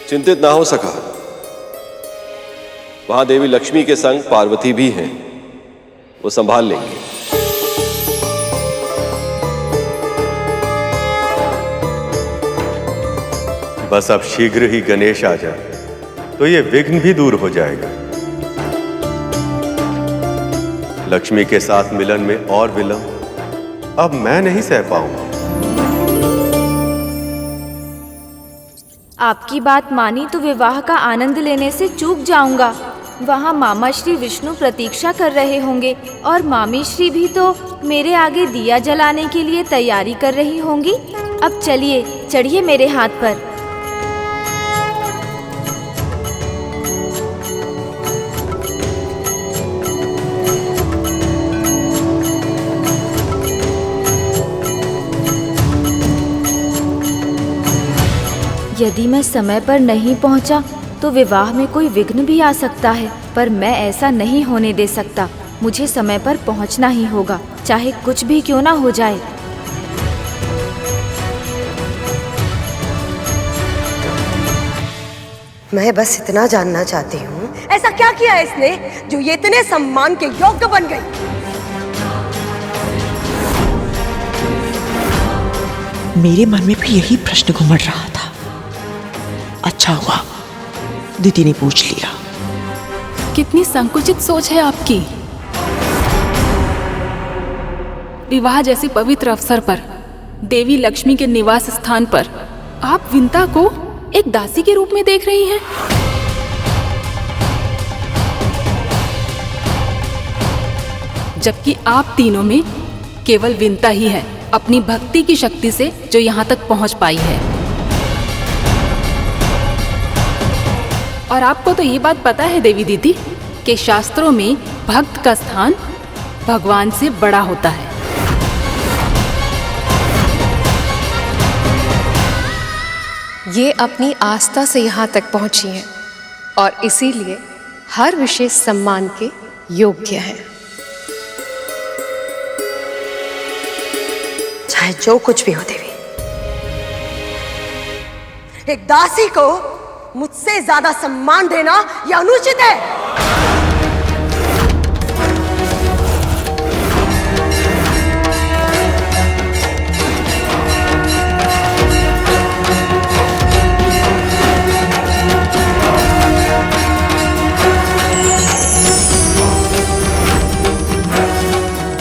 चिंतित ना हो सका। वहां देवी लक्ष्मी के संग पार्वती भी हैं, वो संभाल लेंगे। बस अब शीघ्र ही गणेश आ जाए तो ये विघ्न भी दूर हो जाएगा। लक्ष्मी के साथ मिलन में और विलंब अब मैं नहीं सह पाऊंगा। आपकी बात मानी तो विवाह का आनंद लेने से चूक जाऊंगा। वहाँ मामा श्री विष्णु प्रतीक्षा कर रहे होंगे और मामी श्री भी तो मेरे आगे दिया जलाने के लिए तैयारी कर रही होंगी। अब चलिए, चढ़िए मेरे हाथ पर। यदि मैं समय पर नहीं पहुंचा तो विवाह में कोई विघ्न भी आ सकता है, पर मैं ऐसा नहीं होने दे सकता। मुझे समय पर पहुंचना ही होगा, चाहे कुछ भी क्यों ना हो जाए। मैं बस इतना जानना चाहती हूँ, ऐसा क्या किया है इसने जो ये इतने सम्मान के योग्य बन गई? मेरे मन में भी यही प्रश्न घुमड़ रहा था। अच्छा हुआ दीदी ने पूछ लिया। कितनी संकुचित सोच है आपकी। विवाह जैसे पवित्र अवसर पर, देवी लक्ष्मी के निवास स्थान पर आप विंता को एक दासी के रूप में देख रही हैं। जबकि आप तीनों में केवल विंता ही है अपनी भक्ति की शक्ति से जो यहाँ तक पहुँच पाई है। और आपको तो ये बात पता है देवी दीदी कि शास्त्रों में भक्त का स्थान भगवान से बड़ा होता है। ये अपनी आस्था से यहाँ तक पहुँची हैं और इसीलिए हर विशेष सम्मान के योग्य हैं। चाहे जो कुछ भी हो देवी, एक दासी को मुझसे ज्यादा सम्मान देना यह अनुचित है।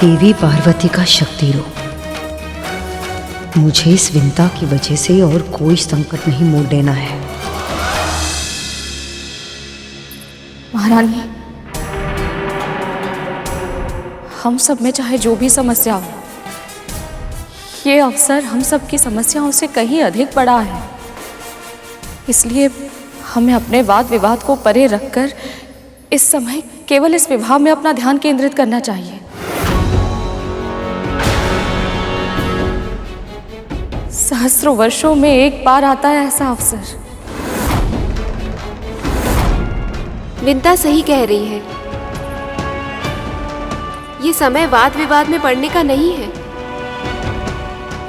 देवी पार्वती का शक्ति रूप, मुझे इस विंता की वजह से और कोई संकट नहीं मोड़ देना है। महारानी, हम सब में चाहे जो भी समस्या हो, ये अवसर हम सब की समस्याओं से कहीं अधिक बड़ा है। इसलिए हमें अपने वाद विवाद को परे रखकर इस समय केवल इस विवाह में अपना ध्यान केंद्रित करना चाहिए। सहस्रों वर्षों में एक बार आता है ऐसा अवसर। विंता सही कह रही है। ये समय वाद विवाद में पड़ने का नहीं है।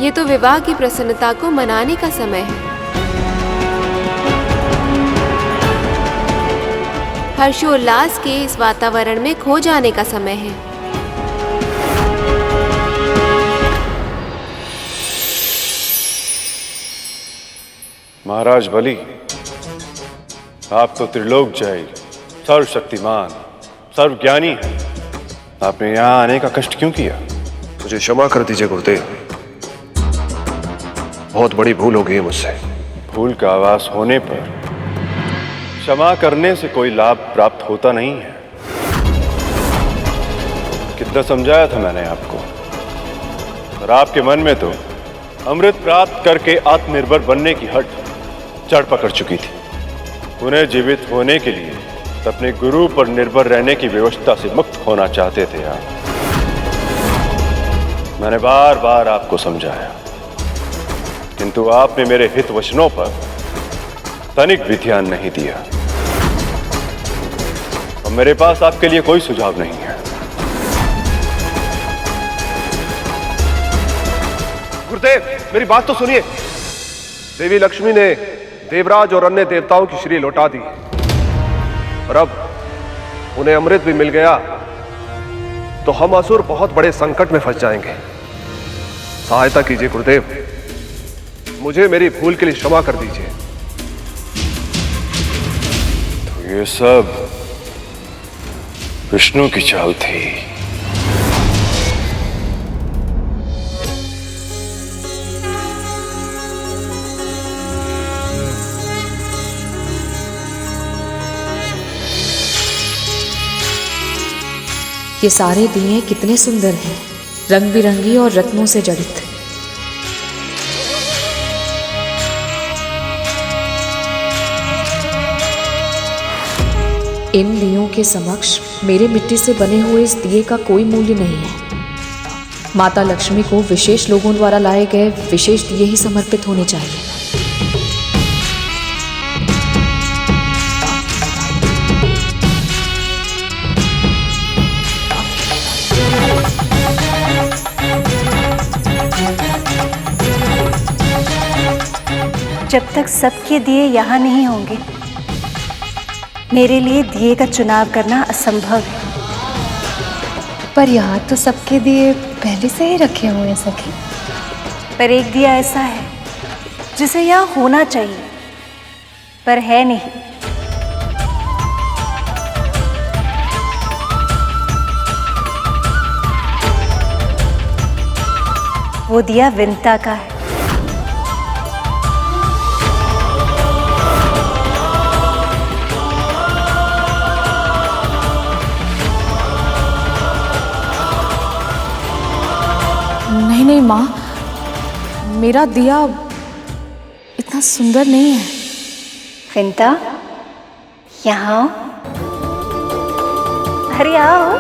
ये तो विवाह की प्रसन्नता को मनाने का समय है। हर्षोल्लास के इस वातावरण में खो जाने का समय है। महाराज बलि, आप तो त्रिलोक जय, सर्वशक्तिमान, सर्वज्ञानी हैं। आपने यहाँ आने का कष्ट क्यों किया? मुझे क्षमा कर दीजिए गुरुदेव, बहुत बड़ी भूल हो गई है मुझसे। भूल का आभास होने पर क्षमा करने से कोई लाभ प्राप्त होता नहीं है। कितना समझाया था मैंने आपको, और आपके मन में तो अमृत प्राप्त करके आत्मनिर्भर बनने की हट चढ़ पकड़ चुकी थी। उन्हें जीवित होने के लिए अपने गुरु पर निर्भर रहने की व्यवस्था से मुक्त होना चाहते थे आप। मैंने बार बार आपको समझाया, किंतु आपने मेरे हित वचनों पर तनिक भी ध्यान नहीं दिया। और मेरे पास आपके लिए कोई सुझाव नहीं है। गुरुदेव, मेरी बात तो सुनिए। देवी लक्ष्मी ने देवराज और अन्य देवताओं की श्री लौटा दी और अब उन्हें अमृत भी मिल गया तो हम असुर बहुत बड़े संकट में फंस जाएंगे। सहायता कीजिए गुरुदेव, मुझे मेरी भूल के लिए क्षमा कर दीजिए। तो ये सब विष्णु की चाल थी। ये सारे दिए कितने सुंदर हैं, रंग बिरंगी और रत्नों से जड़ित। इन दियों के समक्ष मेरे मिट्टी से बने हुए इस दिए का कोई मूल्य नहीं है। माता लक्ष्मी को विशेष लोगों द्वारा लाए गए विशेष दिए ही समर्पित होने चाहिए। जब तक सबके दिए यहाँ नहीं होंगे, मेरे लिए दिए का चुनाव करना असंभव है। पर यहाँ तो सबके दिए पहले से ही रखे हुए हैं सखी। पर एक दिया ऐसा है जिसे यहाँ होना चाहिए पर है नहीं। वो दिया विंता का है। नहीं नहीं माँ, मेरा दिया इतना सुंदर नहीं है। विंता, यहाँ आओ। अरे आओ।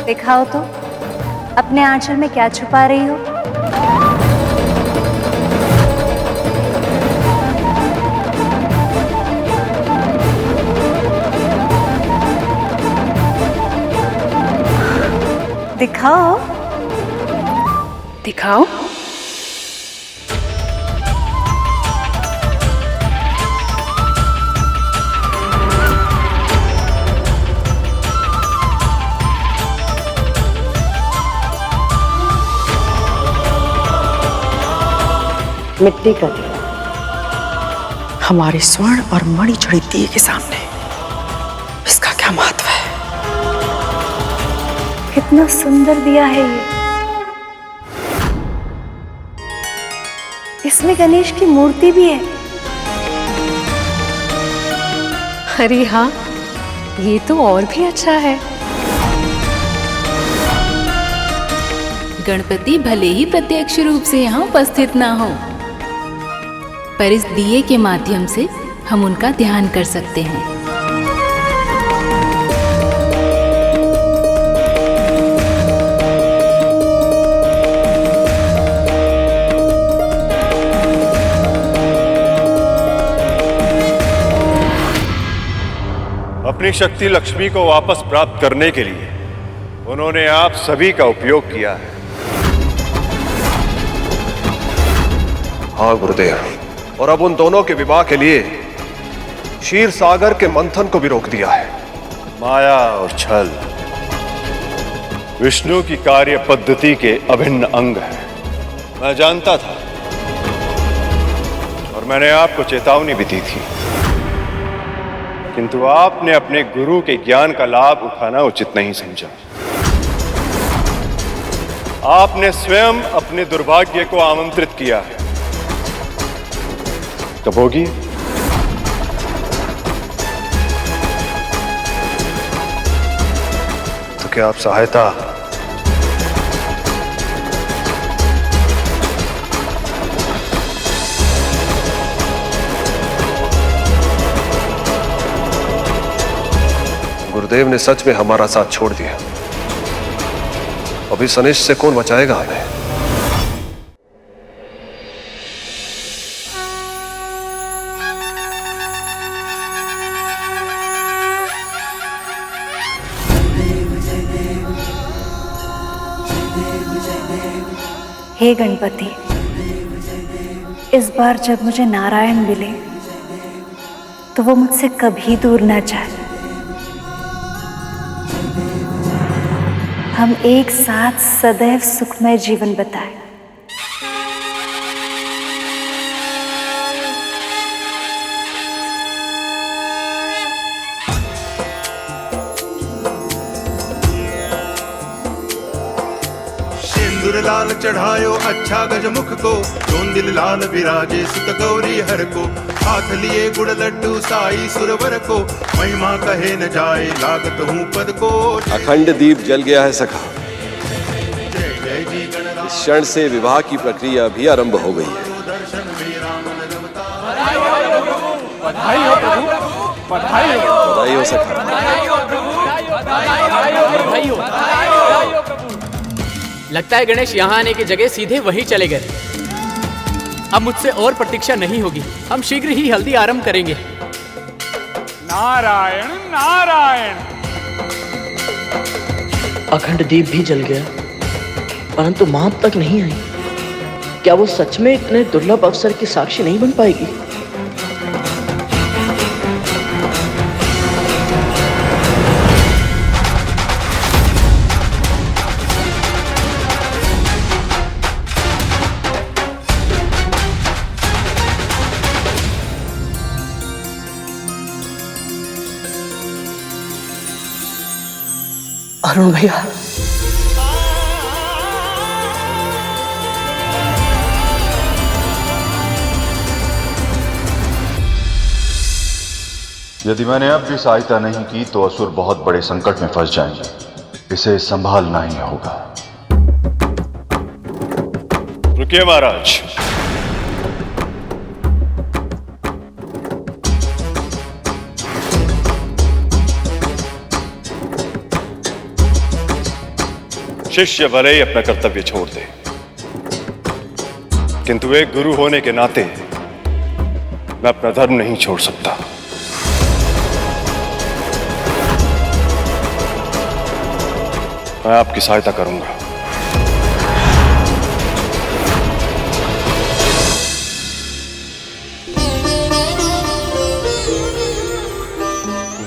दिखाओ तो अपने आंचल में क्या छुपा रही हो। दिखाओ दिखाओ। मिट्टी का दिया हमारे स्वर्ण और मणि जड़ित दिए के सामने इसका क्या महत्व है? कितना सुंदर दिया है ये। इसमें गणेश की मूर्ति भी है। अरे हाँ, ये तो और भी अच्छा है। गणपति भले ही प्रत्यक्ष रूप से यहाँ उपस्थित ना हो, पर इस दिए के माध्यम से हम उनका ध्यान कर सकते हैं। अपनी शक्ति लक्ष्मी को वापस प्राप्त करने के लिए उन्होंने आप सभी का उपयोग किया है। हाँ गुरुदेव, और अब उन दोनों के विवाह के लिए क्षीर सागर के मंथन को भी रोक दिया है। माया और छल विष्णु की कार्य पद्धति के अभिन्न अंग है। मैं जानता था और मैंने आपको चेतावनी भी दी थी, किंतु आपने अपने गुरु के ज्ञान का लाभ उठाना उचित नहीं समझा। आपने स्वयं अपने दुर्भाग्य को आमंत्रित किया है। कब होगी? तो क्या आप सहायता गुरुदेव ने सच में हमारा साथ छोड़ दिया। अभी सनिष्ठ से कौन बचाएगा हमें? हे गणपति, इस बार जब मुझे नारायण मिले तो वो मुझसे कभी दूर ना जाए। हम एक साथ सदैव सुखमय जीवन बिताएं। सिंदूर लाल चढ़ायो अच्छा गजमुख को, जोंदिल लाल विराजे सुत गौरी हर को। हाथ लिए गुड़ लड्डू साई सुरवर को, महिमा कहे न जाए लागत हूँ पद को। अखंड दीप जल गया है सखा। इस क्षण से विवाह की प्रक्रिया भी आरंभ हो गई है। बधाई हो प्रभु, बधाई हो, बधाई हो सखा। बधाई हो। लगता है गणेश यहाँ आने की जगह सीधे वहीं चले गए। अब मुझसे और प्रतीक्षा नहीं होगी, हम शीघ्र ही हल्दी आरंभ करेंगे। नारायण नारायण। अखंड दीप भी जल गया, परंतु मां अब तक नहीं आई। क्या वो सच में इतने दुर्लभ अवसर की साक्षी नहीं बन पाएगी? अरुण भैया, यदि मैंने अब भी सहायता नहीं की तो असुर बहुत बड़े संकट में फंस जाएंगे। इसे संभालना ही होगा। रुकिए महाराज। शिष्य भले ही अपना कर्तव्य छोड़ दे, किंतु एक गुरु होने के नाते मैं अपना धर्म नहीं छोड़ सकता। मैं आपकी सहायता करूंगा।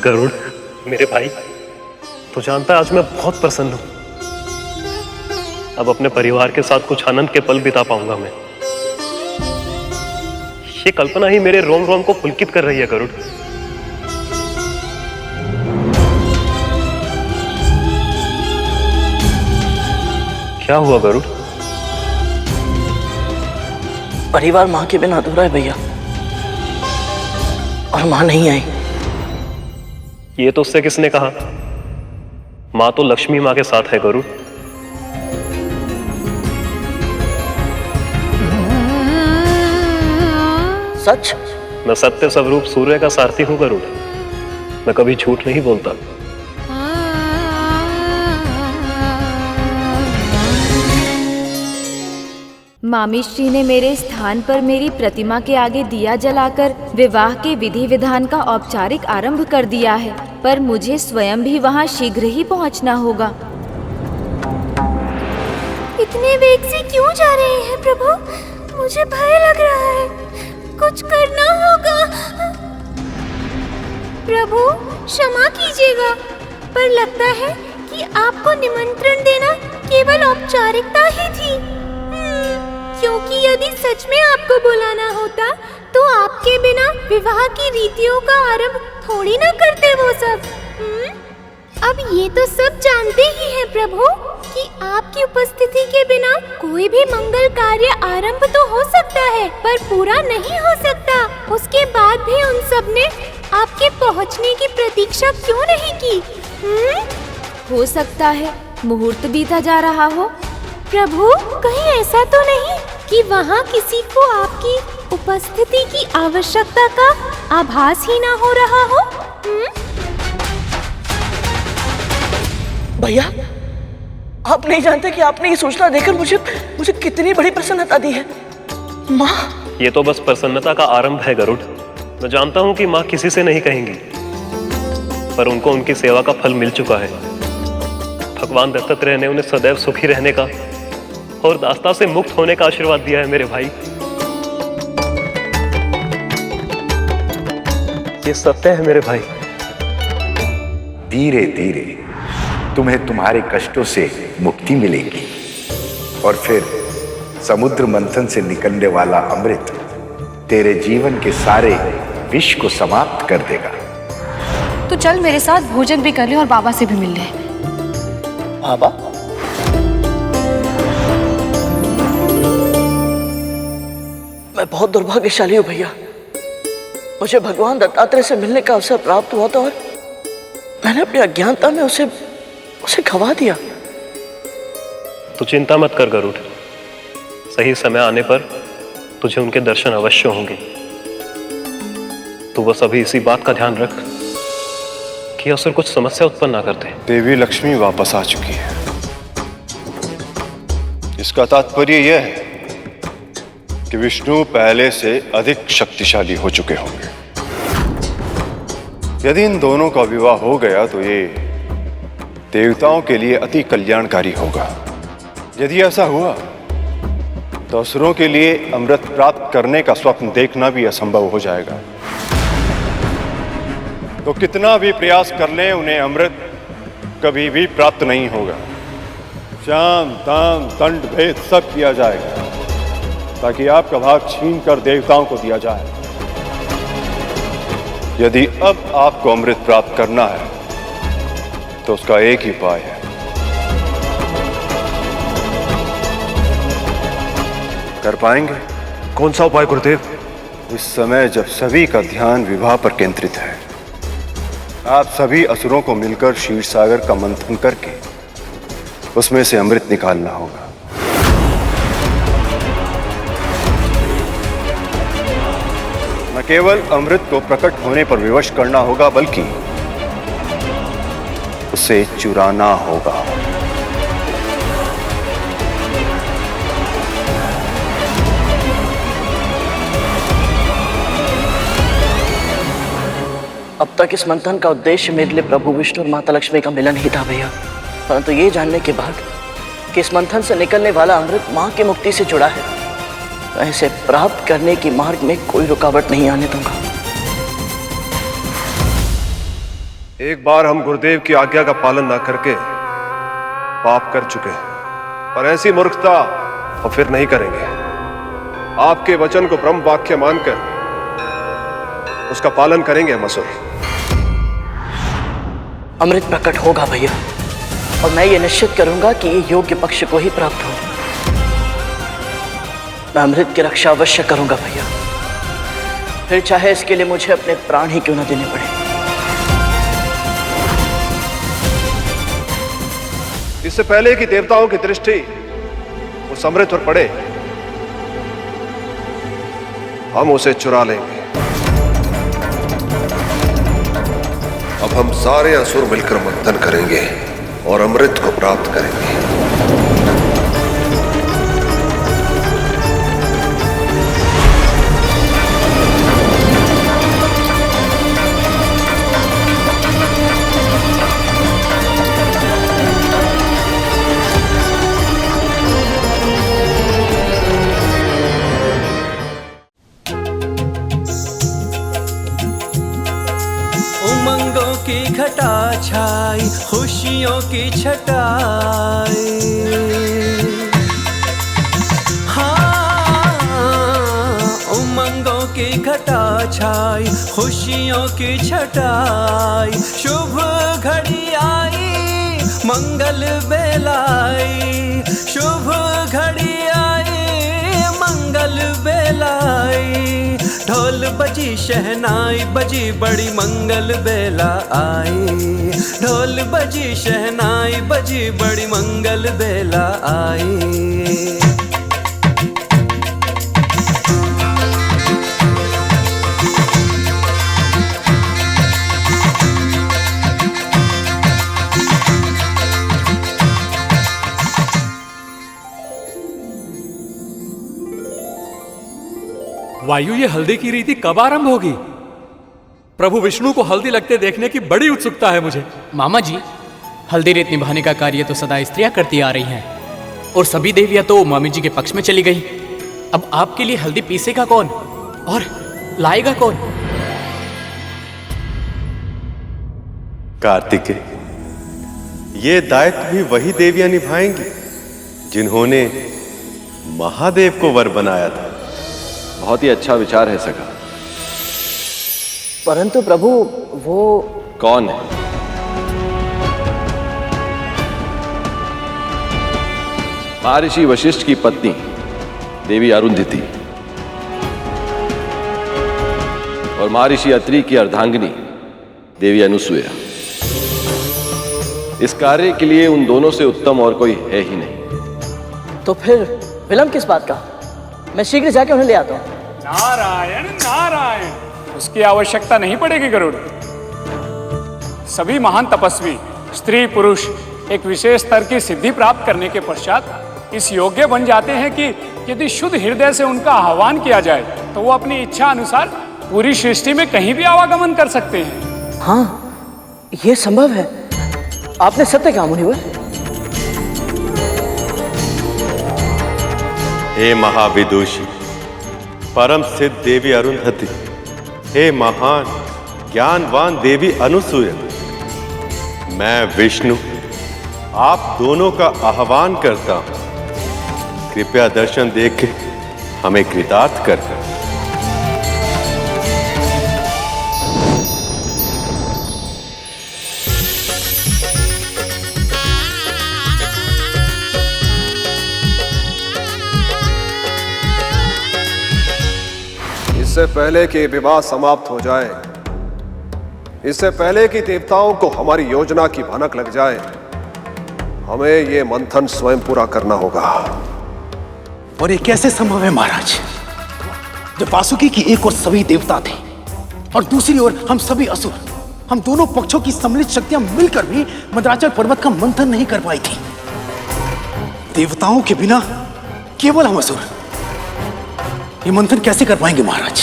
गरुड़ मेरे भाई, तो जानता है आज मैं बहुत प्रसन्न हूं। अब अपने परिवार के साथ कुछ आनंद के पल बिता पाऊंगा मैं। ये कल्पना ही मेरे रोम रोम को पुलकित कर रही है गरुड़। क्या हुआ गरुड़? परिवार मां के बिना अधूरा है भैया, और मां नहीं आई। ये तो उससे किसने कहा? मां तो लक्ष्मी मां के साथ है गरुड़। सच? मैं सत्य स्वरूप सूर्य का सारथी हूं गरुड़। मैं कभी झूठ नहीं बोलता। मामीश्री ने मेरे स्थान पर मेरी प्रतिमा के आगे दिया जलाकर विवाह के विधि विधान का औपचारिक आरंभ कर दिया है, पर मुझे स्वयं भी वहां शीघ्र ही पहुंचना होगा। इतने वेग से क्यों जा रहे हैं प्रभु? मुझे भय लग रहा है, कुछ करना होगा। प्रभु क्षमा कीजिएगा, पर लगता है कि आपको निमंत्रण देना केवल औपचारिकता ही थी। क्योंकि यदि सच में आपको बुलाना होता तो आपके बिना विवाह की रीतियों का आरंभ थोड़ी ना करते वो सब। अब ये तो सब जानते ही हैं प्रभु कि आपकी उपस्थिति के बिना कोई भी मंगल कार्य आरंभ तो हो सकता है, पर पूरा नहीं हो सकता। उसके बाद भी उन सब ने आपके पहुंचने की प्रतीक्षा क्यों नहीं की? हो सकता है मुहूर्त बीता जा रहा हो। प्रभु कहीं ऐसा तो नहीं कि वहाँ किसी को आपकी उपस्थिति की आवश्यकता का आभास ही ना हो रहा हो? भैया, आप नहीं जानते कि आपने ये सूचना देकर मुझे कितनी बड़ी प्रसन्नता दी है। माँ, ये तो बस प्रसन्नता का आरंभ है गरुड़। मैं जानता हूँ कि माँ किसी से नहीं कहेंगी, पर उनको उनकी सेवा का फल मिल चुका है। भगवान दत्तात्रेय ने उन्हें सदैव सुखी रहने का और दास्ता से मुक्त होने का आशीर्वाद दिया है मेरे भाई। ये सत्य है मेरे भाई। धीरे धीरे तुम्हें तुम्हारे कष्टों से मुक्ति मिलेगी और फिर समुद्र मंथन से निकलने वाला अमृत तेरे जीवन के सारे विष को समाप्त कर देगा। तो चल मेरे साथ भोजन भी कर ले और बाबा से भी मिल ले। बाबा? मैं बहुत दुर्भाग्यशाली हूँ भैया। मुझे भगवान दत्तात्रेय से मिलने का अवसर प्राप्त हुआ था और मैंने अपनी अज्ञानता में उसे खवा दिया। तू चिंता मत कर गरुड़, सही समय आने पर तुझे उनके दर्शन अवश्य होंगे। तू बस अभी इसी बात का ध्यान रख कि असुर कुछ समस्या उत्पन्न ना करते। देवी लक्ष्मी वापस आ चुकी है। इसका तात्पर्य यह है कि विष्णु पहले से अधिक शक्तिशाली हो चुके होंगे। यदि इन दोनों का विवाह हो गया तो ये देवताओं के लिए अति कल्याणकारी होगा। यदि ऐसा हुआ तो असुरों के लिए अमृत प्राप्त करने का स्वप्न देखना भी असंभव हो जाएगा। तो कितना भी प्रयास कर लें उन्हें अमृत कभी भी प्राप्त नहीं होगा। शाम दाम दंड भेद सब किया जाएगा ताकि आपका भाग छीन कर देवताओं को दिया जाए। यदि अब आपको अमृत प्राप्त करना है तो उसका एक ही उपाय है। कर पाएंगे? कौन सा उपाय गुरुदेव? इस समय जब सभी का ध्यान विवाह पर केंद्रित है, आप सभी असुरों को मिलकर क्षीर सागर का मंथन करके उसमें से अमृत निकालना होगा। न केवल अमृत को प्रकट होने पर विवश करना होगा बल्कि उसे चुराना होगा। अब तक इस मंथन का उद्देश्य मेरे लिए प्रभु विष्णु और माता लक्ष्मी का मिलन ही था भैया, परंतु ये जानने के बाद कि इस मंथन से निकलने वाला अमृत मां की मुक्ति से जुड़ा है, मैं इसे प्राप्त करने की मार्ग में कोई रुकावट नहीं आने दूंगा। एक बार हम गुरुदेव की आज्ञा का पालन ना करके पाप कर चुके हैं, पर ऐसी मूर्खता और फिर नहीं करेंगे। आपके वचन को ब्रह्म वाक्य मानकर उसका पालन करेंगे हम असुर। अमृत प्रकट होगा भैया, और मैं ये निश्चित करूंगा कि ये योग्य पक्ष को ही प्राप्त हो। मैं अमृत की रक्षा अवश्य करूंगा भैया, फिर चाहे इसके लिए मुझे अपने प्राण ही क्यों न देने पड़े। इससे पहले कि देवताओं की दृष्टि उस अमृत पर पड़े, हम उसे चुरा लेंगे। अब हम सारे असुर मिलकर मंथन करेंगे और अमृत को प्राप्त करेंगे। उमंगों की घटा छाई, खुशियों की छटाई, हाँ उमंगों की घटा छाई, खुशियों की छटाई, शुभ घड़ी आई मंगल बेलाई, शुभ घड़ी आई मंगल बेलाई, ढोल बजी शहनाई बजी बड़ी मंगल बेला आई, ढोल बजी शहनाई बजी बड़ी मंगल बेला आई। वायु, ये हल्दी की रीति कब आरंभ होगी? प्रभु विष्णु को हल्दी लगते देखने की बड़ी उत्सुकता है मुझे। मामा जी, हल्दी रीत निभाने का कार्य तो सदा स्त्रियां करती आ रही हैं। और सभी देवियां तो मामी जी के पक्ष में चली गई। अब आपके लिए हल्दी पीसेगा कौन और लाएगा कौन? कार्तिकेय, ये दायित्व भी वही देवियां निभाएंगी जिन्होंने महादेव को वर बनाया था। बहुत ही अच्छा विचार है सखा। परंतु प्रभु वो कौन है? महर्षि वशिष्ठ की पत्नी देवी अरुंधति और महर्षि अत्रि की अर्धांगिनी देवी अनुसूया। इस कार्य के लिए उन दोनों से उत्तम और कोई है ही नहीं। तो फिर विलंब किस बात का? मैं शीघ्र जाके उन्हें ले आता हूं। नारायण नारायण, उसकी आवश्यकता नहीं पड़ेगी गरुड़। सभी महान तपस्वी स्त्री पुरुष एक विशेष स्तर की सिद्धि प्राप्त करने के पश्चात इस योग्य बन जाते हैं कि यदि शुद्ध हृदय से उनका आह्वान किया जाए तो वो अपनी इच्छा अनुसार पूरी सृष्टि में कहीं भी आवागमन कर सकते हैं। हाँ, ये संभव है। आपने सत्य कहा मुनिवर। हे महाविदुषी, परम सिद्ध देवी अरुंधति, हे महान ज्ञानवान देवी अनुसूया, मैं विष्णु आप दोनों का आह्वान करता हूं। कृपया दर्शन देख के हमें कृतार्थ कर। इससे पहले कि विवाह समाप्त हो जाए, इससे पहले कि देवताओं को हमारी योजना की भनक लग जाए, हमें यह मंथन स्वयं पूरा करना होगा। और ये कैसे संभव है महाराज, जब वासुकी की एक ओर सभी देवता थे और दूसरी ओर हम सभी असुर, हम दोनों पक्षों की सम्मिलित शक्तियां मिलकर भी मंदराचल पर्वत का मंथन नहीं कर पाई थी। देवताओं के बिना केवल हम असुर ये मंथन कैसे कर पाएंगे महाराज?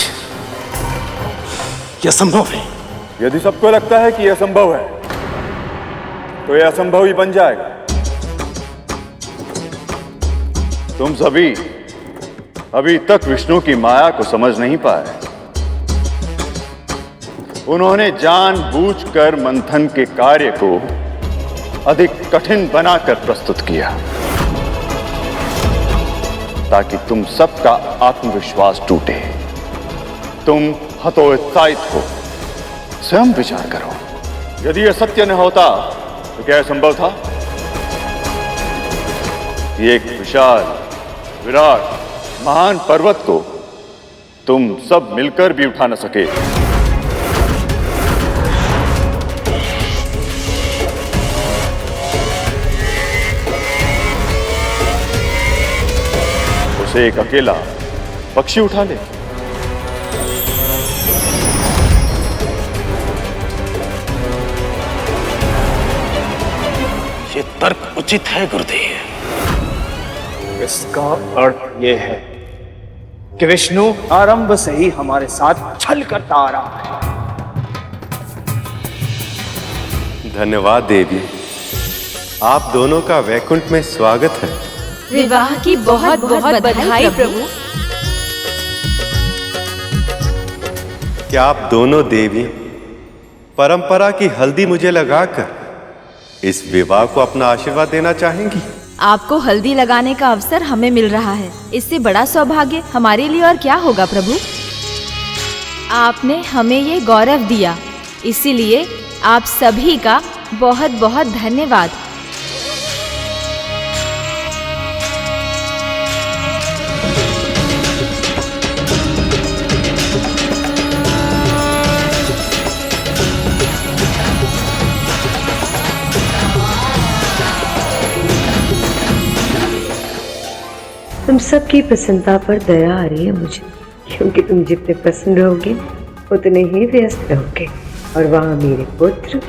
यह असंभव है। यदि सबको लगता है कि यह असंभव है तो यह असंभव ही बन जाएगा। तुम सभी अभी तक विष्णु की माया को समझ नहीं पाए। उन्होंने जानबूझकर मंथन के कार्य को अधिक कठिन बनाकर प्रस्तुत किया ताकि तुम सबका आत्मविश्वास टूटे। तुम हतोत्साहित हो। स्वयं विचार करो, यदि यह सत्य न होता तो क्या संभव था? एक विशाल विराट महान पर्वत को तुम सब मिलकर भी उठा न सके। उसे एक अकेला पक्षी उठा ले। ये तर्क उचित है गुरुदेव। इसका अर्थ यह है कि विष्णु आरंभ से ही हमारे साथ छल करता आ रहा है। धन्यवाद देवी, आप दोनों का वैकुंठ में स्वागत है। विवाह की बहुत बहुत बधाई प्रभु। क्या आप दोनों देवी परंपरा की हल्दी मुझे लगाकर इस विवाह को अपना आशीर्वाद देना चाहेंगी? आपको हल्दी लगाने का अवसर हमें मिल रहा है, इससे बड़ा सौभाग्य हमारे लिए और क्या होगा प्रभु। आपने हमें ये गौरव दिया, इसीलिए आप सभी का बहुत बहुत धन्यवाद। तुम सबकी प्रसन्नता पर दया आ रही है मुझे, क्योंकि तुम जितने प्रसन्न रहोगे उतने ही व्यस्त रहोगे और वहाँ मेरे पुत्र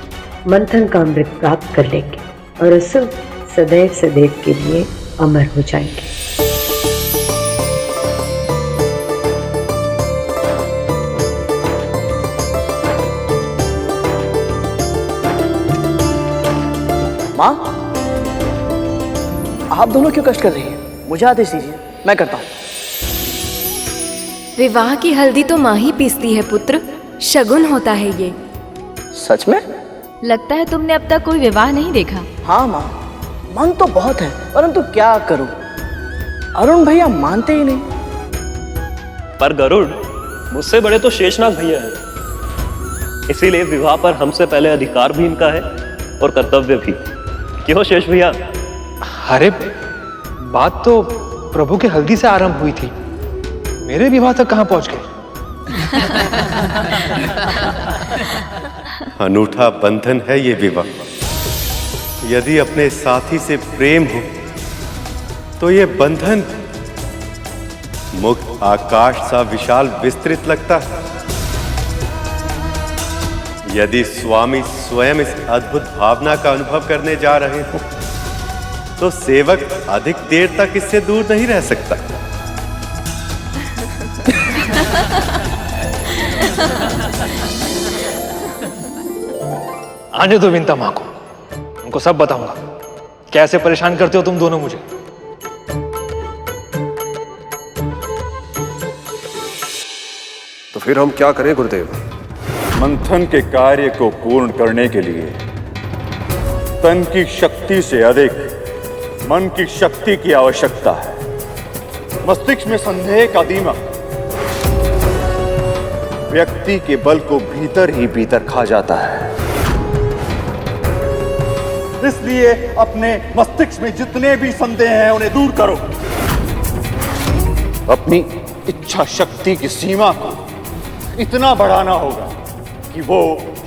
मंथन का अमृत प्राप्त कर लेंगे और असुर सदैव सदैव के लिए अमर हो जाएंगे। माँ, आप दोनों क्यों कष्ट कर रही हैं? मुझे आदेश दीजिए, मैं करता हूँ। विवाह की हल्दी तो माँ ही पीसती है पुत्र, शगुन होता है ये। सच में? लगता है तुमने अब तक कोई विवाह नहीं देखा। हाँ माँ, मन तो बहुत है, परंतु क्या करूं, अरुण भैया मानते ही नहीं। पर गरुड़, मुझसे बड़े तो शेषनाग भैया हैं, इसीलिए विवाह पर हमसे पहले अधिकार भी इनका है और कर्तव्य भी। क्यों शेष भैया? अरे बात तो प्रभु के हल्दी से आरंभ हुई थी, मेरे विवाह तक कहां पहुंच गए? अनूठा बंधन है ये विवाह। यदि अपने साथी से प्रेम हो तो ये बंधन मुक्त आकाश सा विशाल विस्तृत लगता है। यदि स्वामी स्वयं इस अद्भुत भावना का अनुभव करने जा रहे हो तो सेवक अधिक देर तक इससे दूर नहीं रह सकता। आने दो विंता मां को, उनको सब बताऊंगा कैसे परेशान करते हो तुम दोनों मुझे। तो फिर हम क्या करें गुरुदेव? मंथन के कार्य को पूर्ण करने के लिए तन की शक्ति से अधिक मन की शक्ति की आवश्यकता है। मस्तिष्क में संदेह का दीमक व्यक्ति के बल को भीतर ही भीतर खा जाता है। इसलिए अपने मस्तिष्क में जितने भी संदेह हैं उन्हें दूर करो। अपनी इच्छा शक्ति की सीमा को इतना बढ़ाना होगा कि वो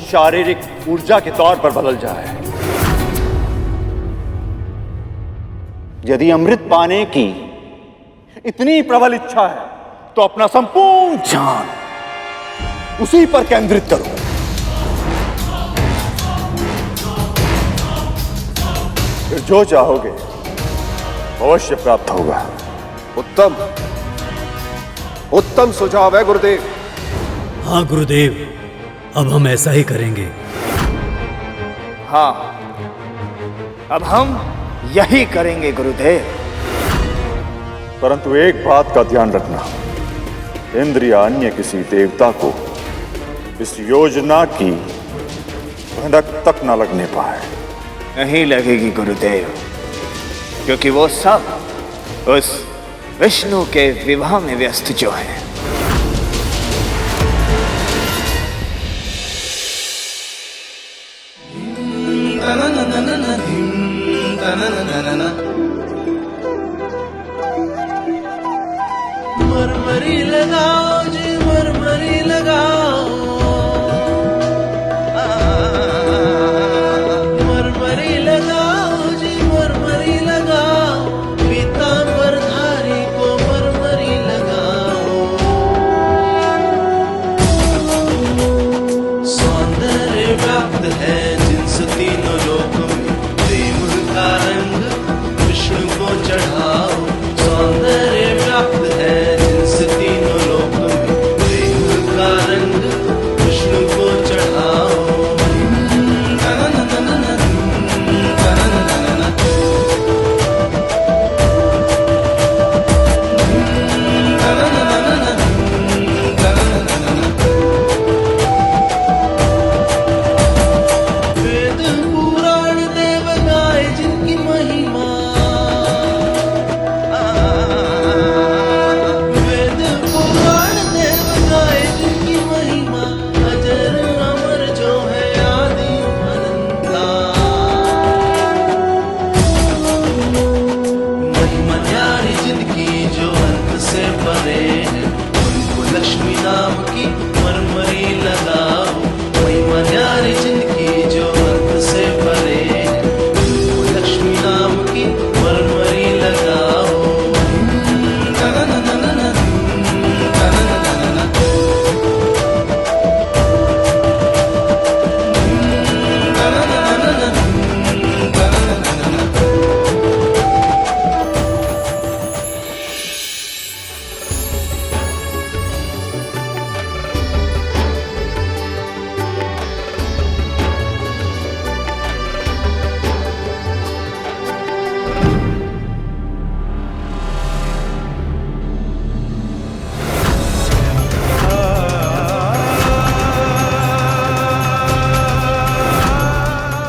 शारीरिक ऊर्जा के तौर पर बदल जाए। यदि अमृत पाने की इतनी प्रबल इच्छा है तो अपना संपूर्ण ध्यान उसी पर केंद्रित करो। फिर जो चाहोगे अवश्य प्राप्त होगा। उत्तम उत्तम सुझाव है गुरुदेव। हाँ गुरुदेव, अब हम ऐसा ही करेंगे। हाँ, अब हम यही करेंगे गुरुदेव। परंतु एक बात का ध्यान रखना, इंद्र या अन्य किसी देवता को इस योजना की भनक तक न लगने पाए। नहीं लगेगी गुरुदेव, क्योंकि वो सब उस विष्णु के विवाह में व्यस्त जो है। मरमरी लगाओ जी, मरमरी लगाओ, मरमरी लगाओ जी, मरमरी लगाओ, पीतांबर धारी को मरमरी लगाओ। सौंदर्य व्याप्त है जिनसे तीनों लोकों में, प्रेम का रंग विष्णु को चढ़ाओ। सौंदर्य व्याप्त है जिनसे तीनों लोकों में, प्रेम का रंग विष्णु को चढ़ाओ। वेद पुराण देव गाए जिनकी महिमा, वेद पुराण देव गाए जिनकी महिमा, अजर अमर जो है आदि अनंता। महिमा न्यारी जिनकी जो अंत से परे है, उनको लक्ष्मी नाम की मरमरी लगाओ। महिमा न्यारी जिनकी जो अंत से परे है, उनको लक्ष्मी नाम की मरमरी लगाओ।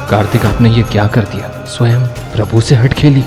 कार्तिक, आपने ये क्या कर दिया? स्वयं प्रभु से हट खेली।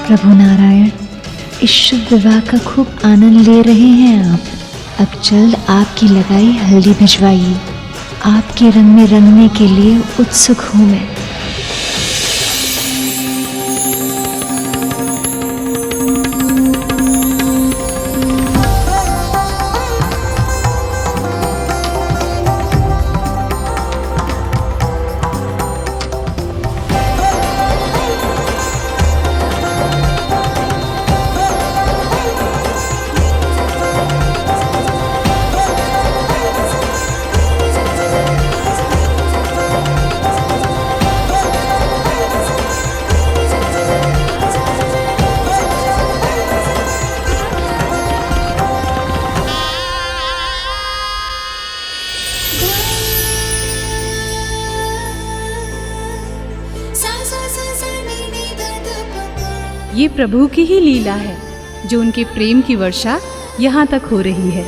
प्रभु नारायण, इस शुभ विवाह का खूब आनंद ले रहे हैं आप। अब जल्द आपकी लगाई हल्दी भिजवाइए। आपके रंग में रंगने के लिए उत्सुक हूँ मैं। ये प्रभु की ही लीला है जो उनके प्रेम की वर्षा यहाँ तक हो रही है।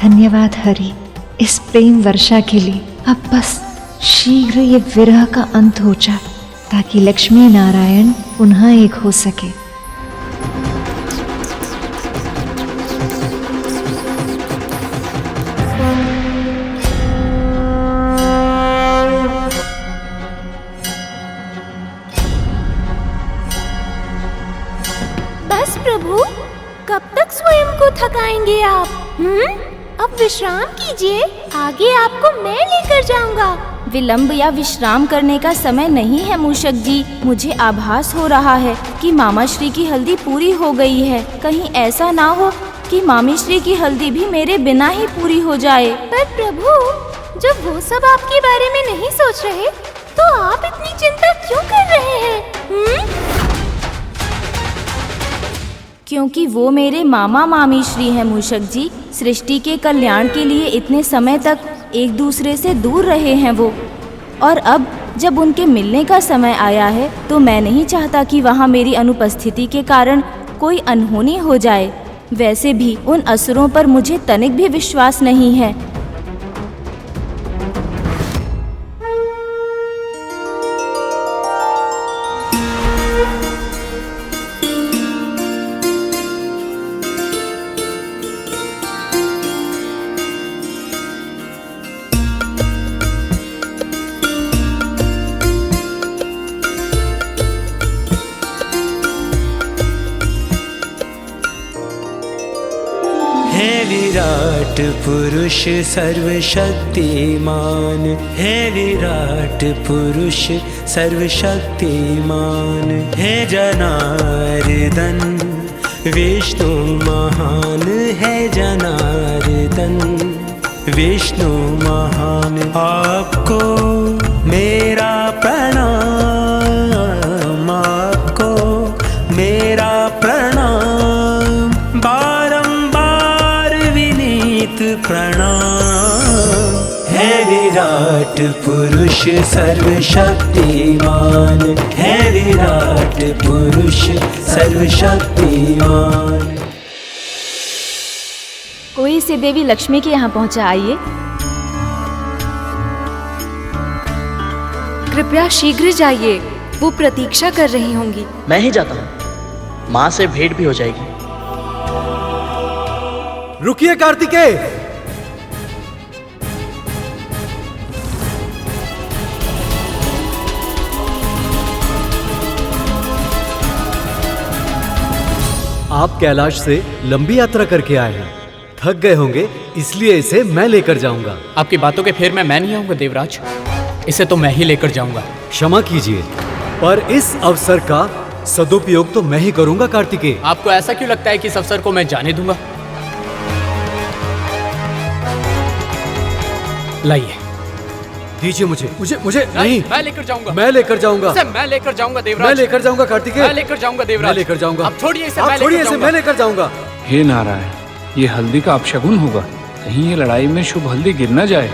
धन्यवाद हरि इस प्रेम वर्षा के लिए। अब बस शीघ्र ये विरह का अंत हो जाए ताकि लक्ष्मी नारायण पुनः एक हो सके। बस प्रभु, कब तक स्वयं को थकाएंगे आप? अब विश्राम कीजिए, आगे आपको मैं लेकर जाऊंगा। विलंब या विश्राम करने का समय नहीं है मूषक जी। मुझे आभास हो रहा है कि मामा श्री की हल्दी पूरी हो गई है। कहीं ऐसा ना हो कि मामी श्री की हल्दी भी मेरे बिना ही पूरी हो जाए। पर प्रभु, जब वो सब आपके बारे में नहीं सोच रहे तो आप इतनी चिंता क्यों कर रहे हैं? क्योंकि वो मेरे मामा मामी श्री हैं मूषक जी। सृष्टि के कल्याण के लिए इतने समय तक एक दूसरे से दूर रहे हैं वो, और अब जब उनके मिलने का समय आया है तो मैं नहीं चाहता कि वहाँ मेरी अनुपस्थिति के कारण कोई अनहोनी हो जाए। वैसे भी उन असुरों पर मुझे तनिक भी विश्वास नहीं है। विराट पुरुष सर्वशक्तिमान, हे विराट पुरुष सर्वशक्तिमान, हे जनार्दन विष्णु महान, हे जनार्दन विष्णु महान। आपको मेरा प्रणाम, आपको मेरा प्रणाम, प्रणाम। हे विराट पुरुष सर्वशक्तिमान, हे विराट पुरुष सर्वशक्तिमान। कोई से देवी लक्ष्मी के यहाँ पहुँचा, आइए। कृपया शीघ्र जाइए, वो प्रतीक्षा कर रही होंगी। मैं ही जाता हूँ, माँ से भेंट भी हो जाएगी। रुकिए कार्तिकेय। आप कैलाश से लंबी यात्रा करके आए हैं, थक गए होंगे, इसलिए इसे मैं लेकर जाऊंगा। आपकी बातों के फेर में मैं नहीं आऊंगा देवराज, इसे तो मैं ही लेकर जाऊंगा। क्षमा कीजिए, पर इस अवसर का सदुपयोग तो मैं ही करूंगा कार्तिकेय। आपको ऐसा क्यों लगता है कि इस अवसर को मैं जाने दूंगा? लाइए, दीजिए मुझे नहीं, मैं लेकर जाऊंगा। मैं लेकर जाऊंगा। इसे मैं लेकर जाऊंगा देवराज। मैं लेकर जाऊंगा कार्तिकेय। मैं लेकर जाऊंगा देवराज। मैं लेकर जाऊंगा। अब छोड़िए इसे, आप छोड़िए इसे, मैं लेकर जाऊंगा। हे नारायण, ये हल्दी का अपशगुन होगा, कहीं ये लड़ाई में शुभ हल्दी गिर न जाए।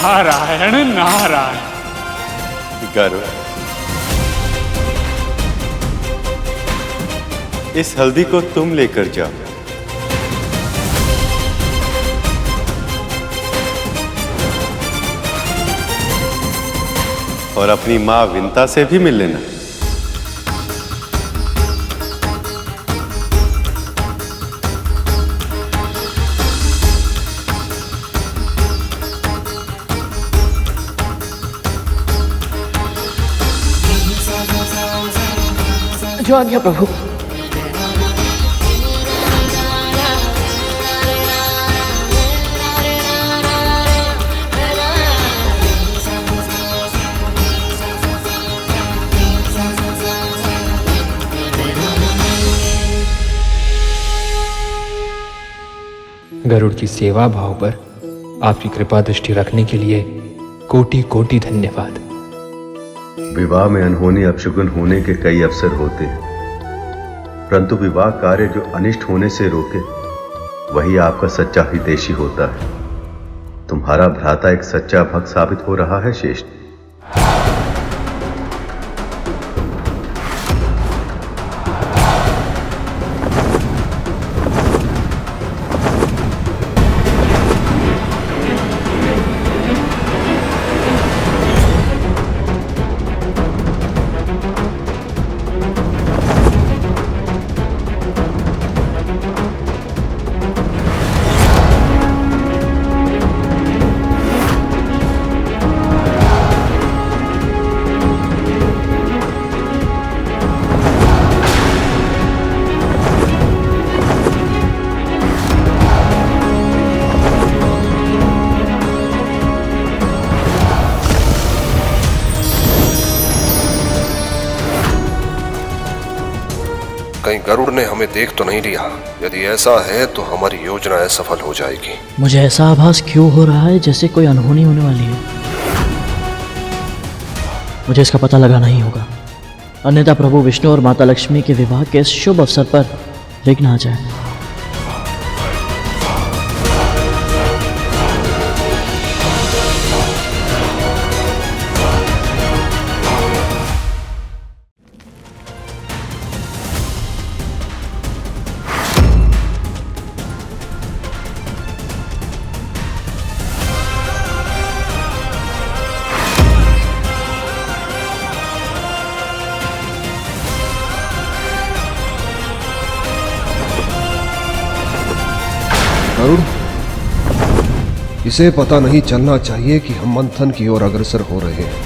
नारायण नारायण। गरुड़, इस हल्दी को तुम लेकर जाओ और अपनी मां विंता से भी मिल लेना। जो आज्ञा प्रभु। गरुड़ की सेवा भाव पर आपकी कृपा दृष्टि रखने के लिए कोटि कोटि धन्यवाद। विवाह में अनहोनी अपशगुन होने के कई अवसर होते हैं, परंतु विवाह कार्य जो अनिष्ट होने से रोके वही आपका सच्चा हितैषी होता है। तुम्हारा भ्राता एक सच्चा भक्त साबित हो रहा है श्रेष्ठ। कहीं गरुड़ ने हमें देख तो नहीं लिया? यदि ऐसा है तो हमारी योजना असफल हो जाएगी। मुझे ऐसा आभास क्यों हो रहा है जैसे कोई अनहोनी होने वाली है। मुझे इसका पता लगाना ही होगा, अन्यथा प्रभु विष्णु और माता लक्ष्मी के विवाह के इस शुभ अवसर पर विघ्न आ जाए। गरुड़, इसे पता नहीं चलना चाहिए कि हम मंथन की ओर अग्रसर हो रहे हैं।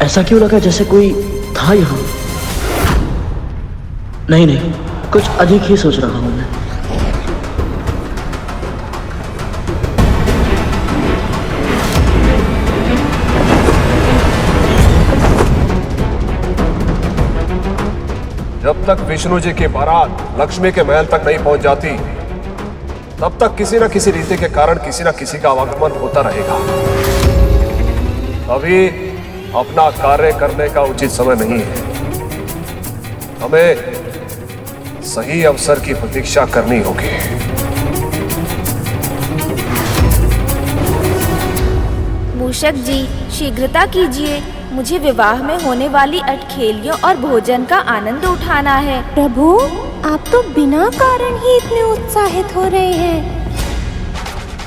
ऐसा क्यों लगा जैसे कोई था यहाँ? नहीं, कुछ अधिक ही सोच रहा हूं मैं। जब तक विष्णु जी की बारात लक्ष्मी के महल तक नहीं पहुंच जाती, तब तक किसी न किसी रीति के कारण किसी न किसी का आवागमन होता रहेगा। अभी अपना कार्य करने का उचित समय नहीं है। हमें सही अवसर की प्रतीक्षा करनी होगी। मूषक जी, शीघ्रता कीजिए, मुझे विवाह में होने वाली अटखेलियों और भोजन का आनंद उठाना है। प्रभु, आप तो बिना कारण ही इतने उत्साहित हो रहे हैं।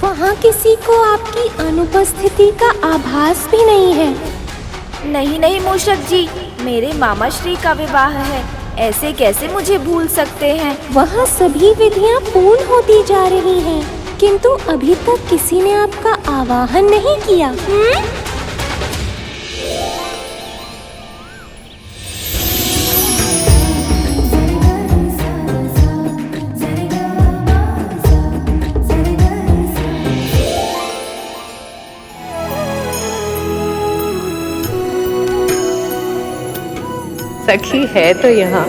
वहाँ किसी को आपकी अनुपस्थिति का आभास भी नहीं है। नहीं नहीं मूषक जी, मेरे मामा श्री का विवाह है, ऐसे कैसे मुझे भूल सकते हैं। वहाँ सभी विधियाँ पूर्ण होती जा रही हैं, किंतु अभी तक किसी ने आपका आवाहन नहीं किया। सखी है तो यहाँ,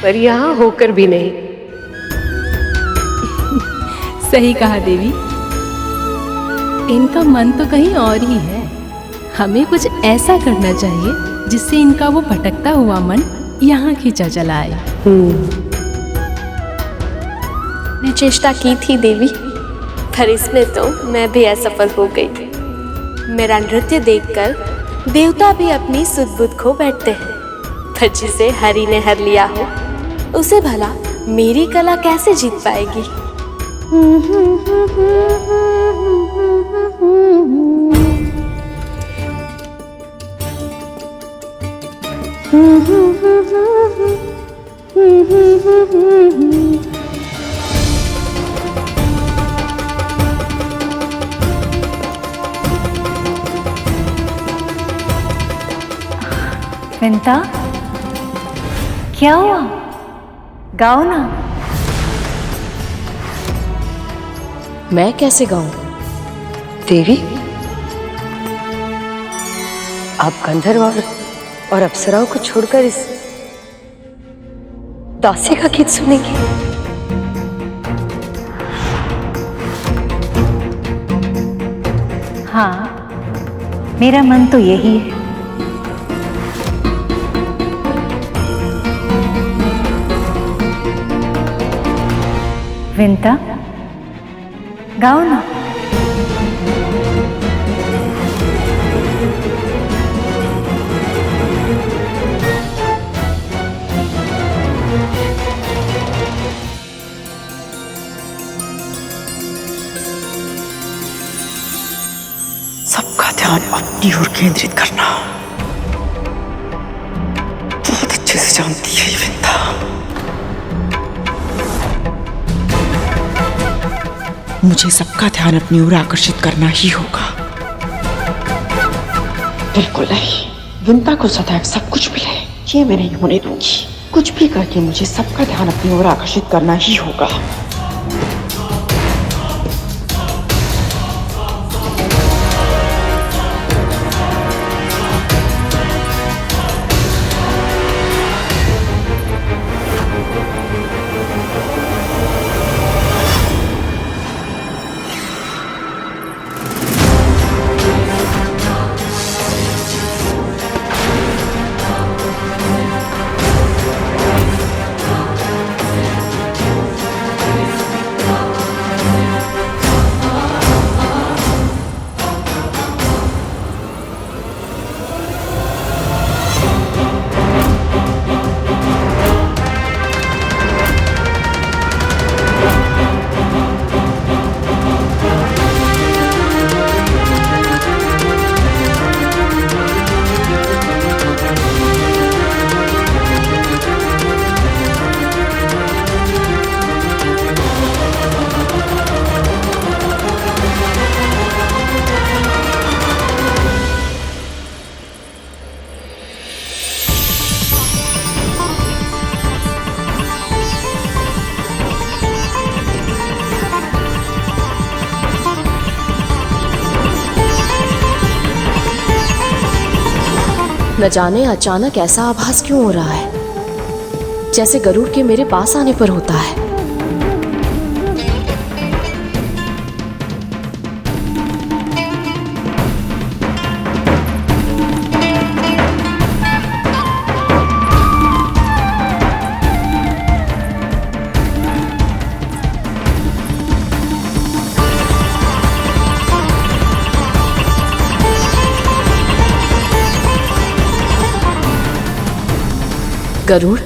पर यहाँ होकर भी नहीं। सही कहा देवी, इनका मन तो कहीं और ही है। हमें कुछ ऐसा करना चाहिए जिससे इनका वो भटकता हुआ मन यहाँ खींचा चला आए। मैं चेष्टा की थी देवी, पर इसमें तो मैं भी असफल हो गई। मेरा नृत्य देखकर देवता भी अपनी सुध-बुध खो बैठते हैं, पर जिसे हरि ने हर लिया हो उसे भला मेरी कला कैसे जीत पाएगी। विंता, क्या हुआ? गाओ ना। मैं कैसे गाऊं? देवी, आप गंधर्व और अप्सराओं को छोड़कर इस दासी का गीत सुनेंगी? हाँ, मेरा मन तो यही है। विंता, गाओ ना। सबका ध्यान अपनी ओर केंद्रित करना बहुत अच्छे से जानती है ये विंता। मुझे सबका ध्यान अपनी ओर आकर्षित करना ही होगा। बिल्कुल नहीं, विंता को सदैव सब कुछ मिले, ये मैं नहीं होने दूंगी। कुछ भी करके मुझे सबका ध्यान अपनी ओर आकर्षित करना ही होगा। न जाने अचानक ऐसा आभास क्यों हो रहा है, जैसे गरुड़ के मेरे पास आने पर होता है। गरुड़,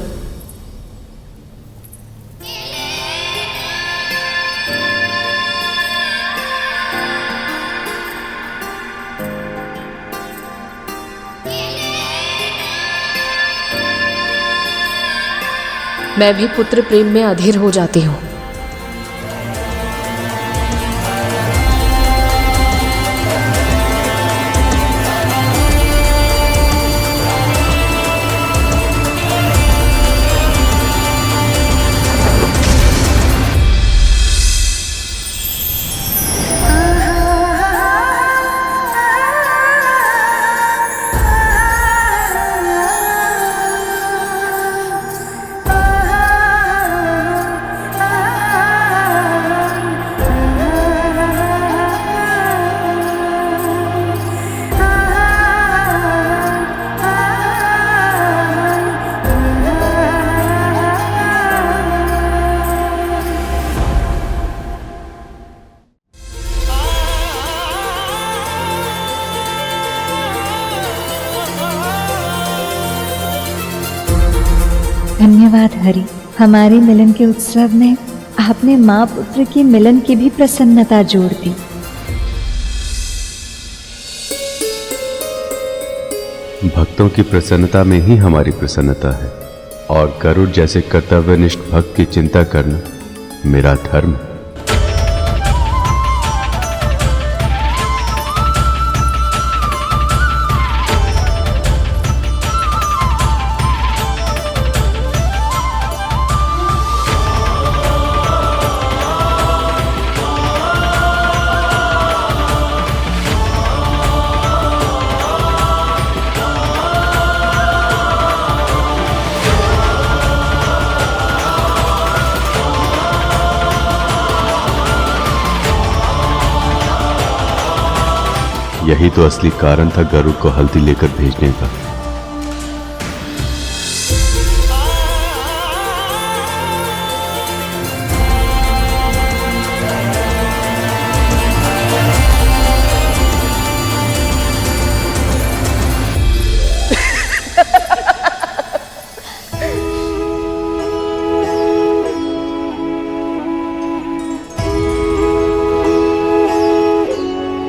मैं भी पुत्र प्रेम में अधीर हो जाती हूँ। धन्यवाद हरि, हमारे मिलन के उत्सव में आपने माँ पुत्र की मिलन की भी प्रसन्नता जोड़ दी। भक्तों की प्रसन्नता में ही हमारी प्रसन्नता है, और गरुड़ जैसे कर्तव्यनिष्ठ भक्त की चिंता करना मेरा धर्म है। यही तो असली कारण था गरुड़ को हल्दी लेकर भेजने का।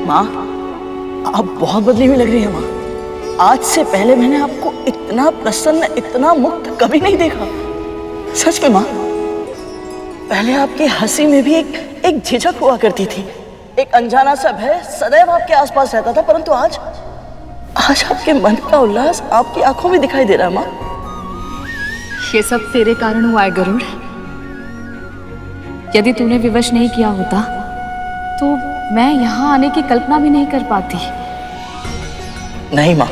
माँ, आप बहुत बदली हुई लग रही है माँ। आज से पहले मैंने आपको इतना प्रसन्न, इतना मुक्त कभी नहीं देखा। सच में माँ, पहले आपकी हंसी में भी एक झिझक हुआ करती थी, एक अनजाना सा भय सदैव आपके आसपास रहता था, परंतु आज आपके मन का उल्लास आपकी आंखों में दिखाई दे रहा है माँ। ये सब तेरे कारण हुआ है गरुड़। यदि तूने विवश नहीं किया होता तो मैं यहाँ आने की कल्पना भी नहीं कर पाती। नहीं माँ,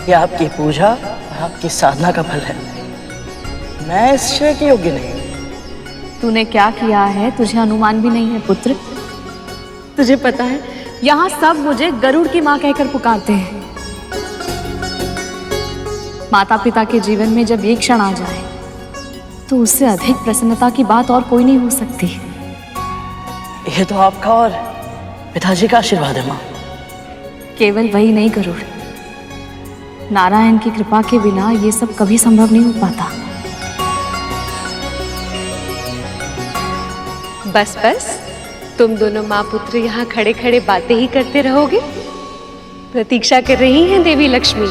ये आपकी पूजा, आपकी साधना का फल है। मैं इस श्रेय के योग्य नहीं। तूने क्या किया है तुझे अनुमान भी नहीं है पुत्र। तुझे पता है यहाँ सब मुझे गरुड़ की माँ कहकर पुकारते हैं। माता पिता के जीवन में जब एक क्षण आ जाए तो उससे अधिक प्रसन्नता की बात और कोई नहीं हो सकती। ये तो आपका और पिताजी का आशीर्वाद है माँ। केवल वही नहीं गरुड़, नारायण की कृपा के बिना ये सब कभी संभव नहीं हो पाता। बस बस, तुम दोनों माँ पुत्र यहाँ खड़े खड़े बातें ही करते रहोगे। प्रतीक्षा कर रही हैं देवी लक्ष्मी।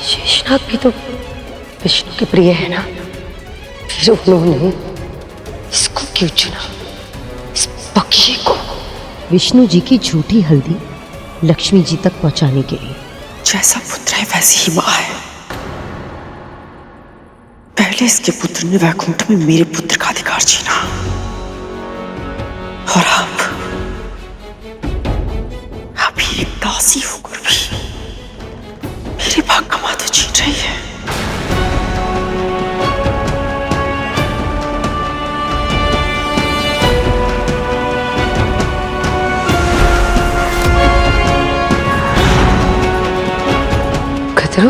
शेषनाग भी तो विष्णु के प्रिय है ना, फिर उन्होंने इसको क्यों चुना, इस पक्षी को? विष्णु जी की झूठी हल्दी लक्ष्मी जी तक पहुंचाने के लिए। जैसा पुत्र है वैसी ही माँ है। पहले इसके पुत्र ने वैकुंठ में मेरे पुत्र का अधिकार छीना, और अब एक दासी होकर भी मेरी भाग कमा तो छीन रही है। खतरो,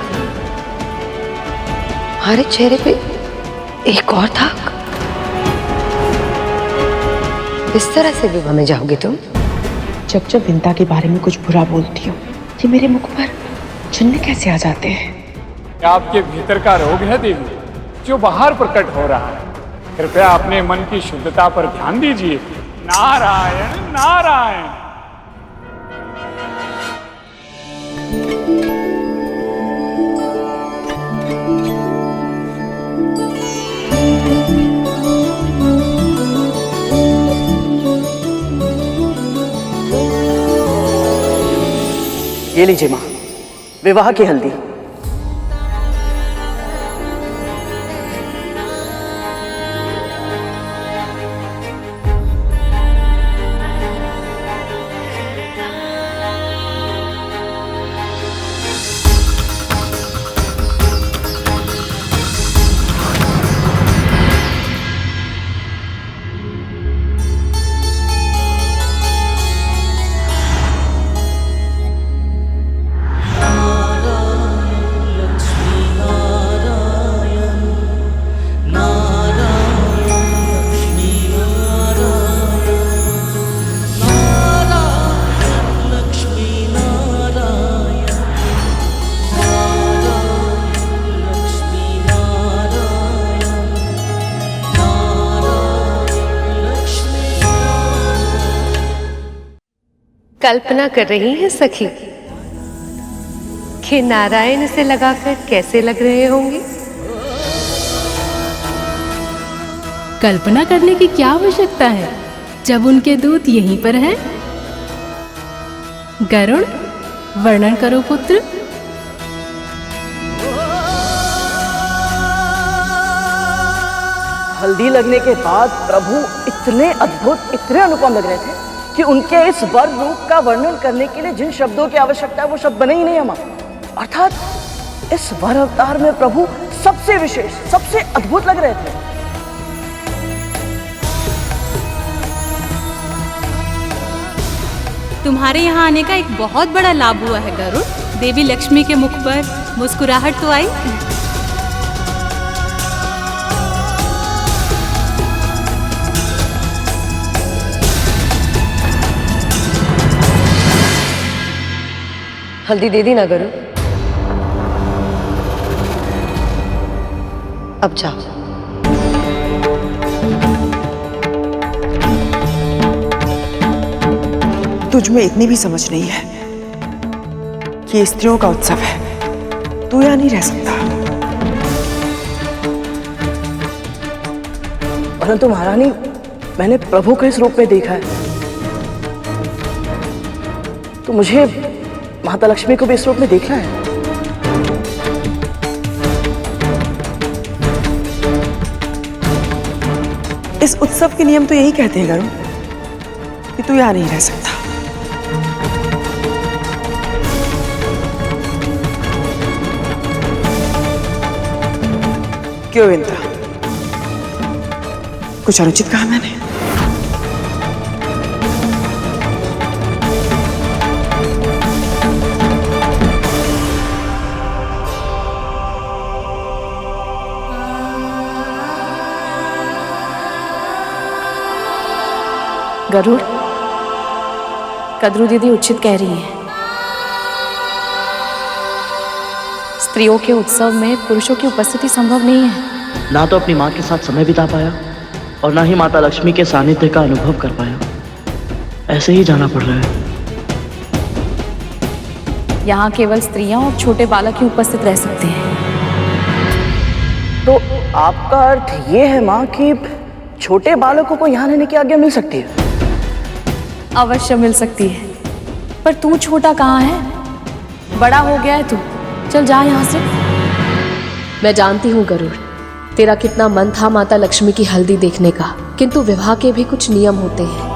हमारे चेहरे पे एक और दाग। इस तरह से विवाह में जाओगे तुम? जब जब विंता के बारे में कुछ बुरा बोलती हूँ, ये मेरे मुख पर चिन्ह कैसे आ जाते हैं? आपके भीतर का रोग है देवी, जो बाहर प्रकट हो रहा है। कृपया अपने मन की शुद्धता पर ध्यान दीजिए। नारायण नारायण। ये लीजिए माँ, विवाह की हल्दी। कल्पना कर रही हैं सखी कि नारायण से लगाकर कैसे लग रहे होंगे? कल्पना करने की क्या आवश्यकता है जब उनके दूत यहीं पर हैं? गरुड़, वर्णन करो पुत्र। हल्दी लगने के बाद प्रभु इतने अद्भुत, इतने अनुपम लग रहे थे कि उनके इस वर रूप का वर्णन करने के लिए जिन शब्दों की आवश्यकता है वो शब्द बने ही नहीं अम्मा। अर्थात इस वर अवतार में प्रभु सबसे विशेष, सबसे अद्भुत लग रहे थे। तुम्हारे यहाँ आने का एक बहुत बड़ा लाभ हुआ है गरुड़। देवी लक्ष्मी के मुख पर मुस्कुराहट तो आई। हल्दी दे दी ना गरुड़। अब जाओ। तुझ में इतनी भी समझ नहीं है कि ये स्त्रियों का उत्सव है। तू यहाँ नहीं रह सकता। परंतु महारानी, मैंने प्रभु को इस रूप में देखा है, तो मुझे माता लक्ष्मी को भी इस रूप में देखना है। इस उत्सव के नियम तो यही कहते हैं गरुड़ कि तू यहाँ नहीं रह सकता। क्यों विंता, कुछ अनुचित कहा मैंने? गरुड़, कद्रू दीदी उचित कह रही है। स्त्रियों के उत्सव में पुरुषों की उपस्थिति संभव नहीं है। ना तो अपनी माँ के साथ समय बिता पाया और ना ही माता लक्ष्मी के सानिध्य का अनुभव कर पाया। ऐसे ही जाना पड़ रहा है। यहाँ केवल स्त्रियां और छोटे बालक ही उपस्थित रह सकते हैं। तो आपका अर्थ ये है माँ कि छोटे बालकों को यहाँ रहने की आज्ञा मिल सकती है? अवश्य मिल सकती है, पर तू छोटा कहाँ है? बड़ा हो गया है तू। चल जा यहाँ से। मैं जानती हूँ गरुड़, तेरा कितना मन था माता लक्ष्मी की हल्दी देखने का, किंतु विवाह के भी कुछ नियम होते हैं।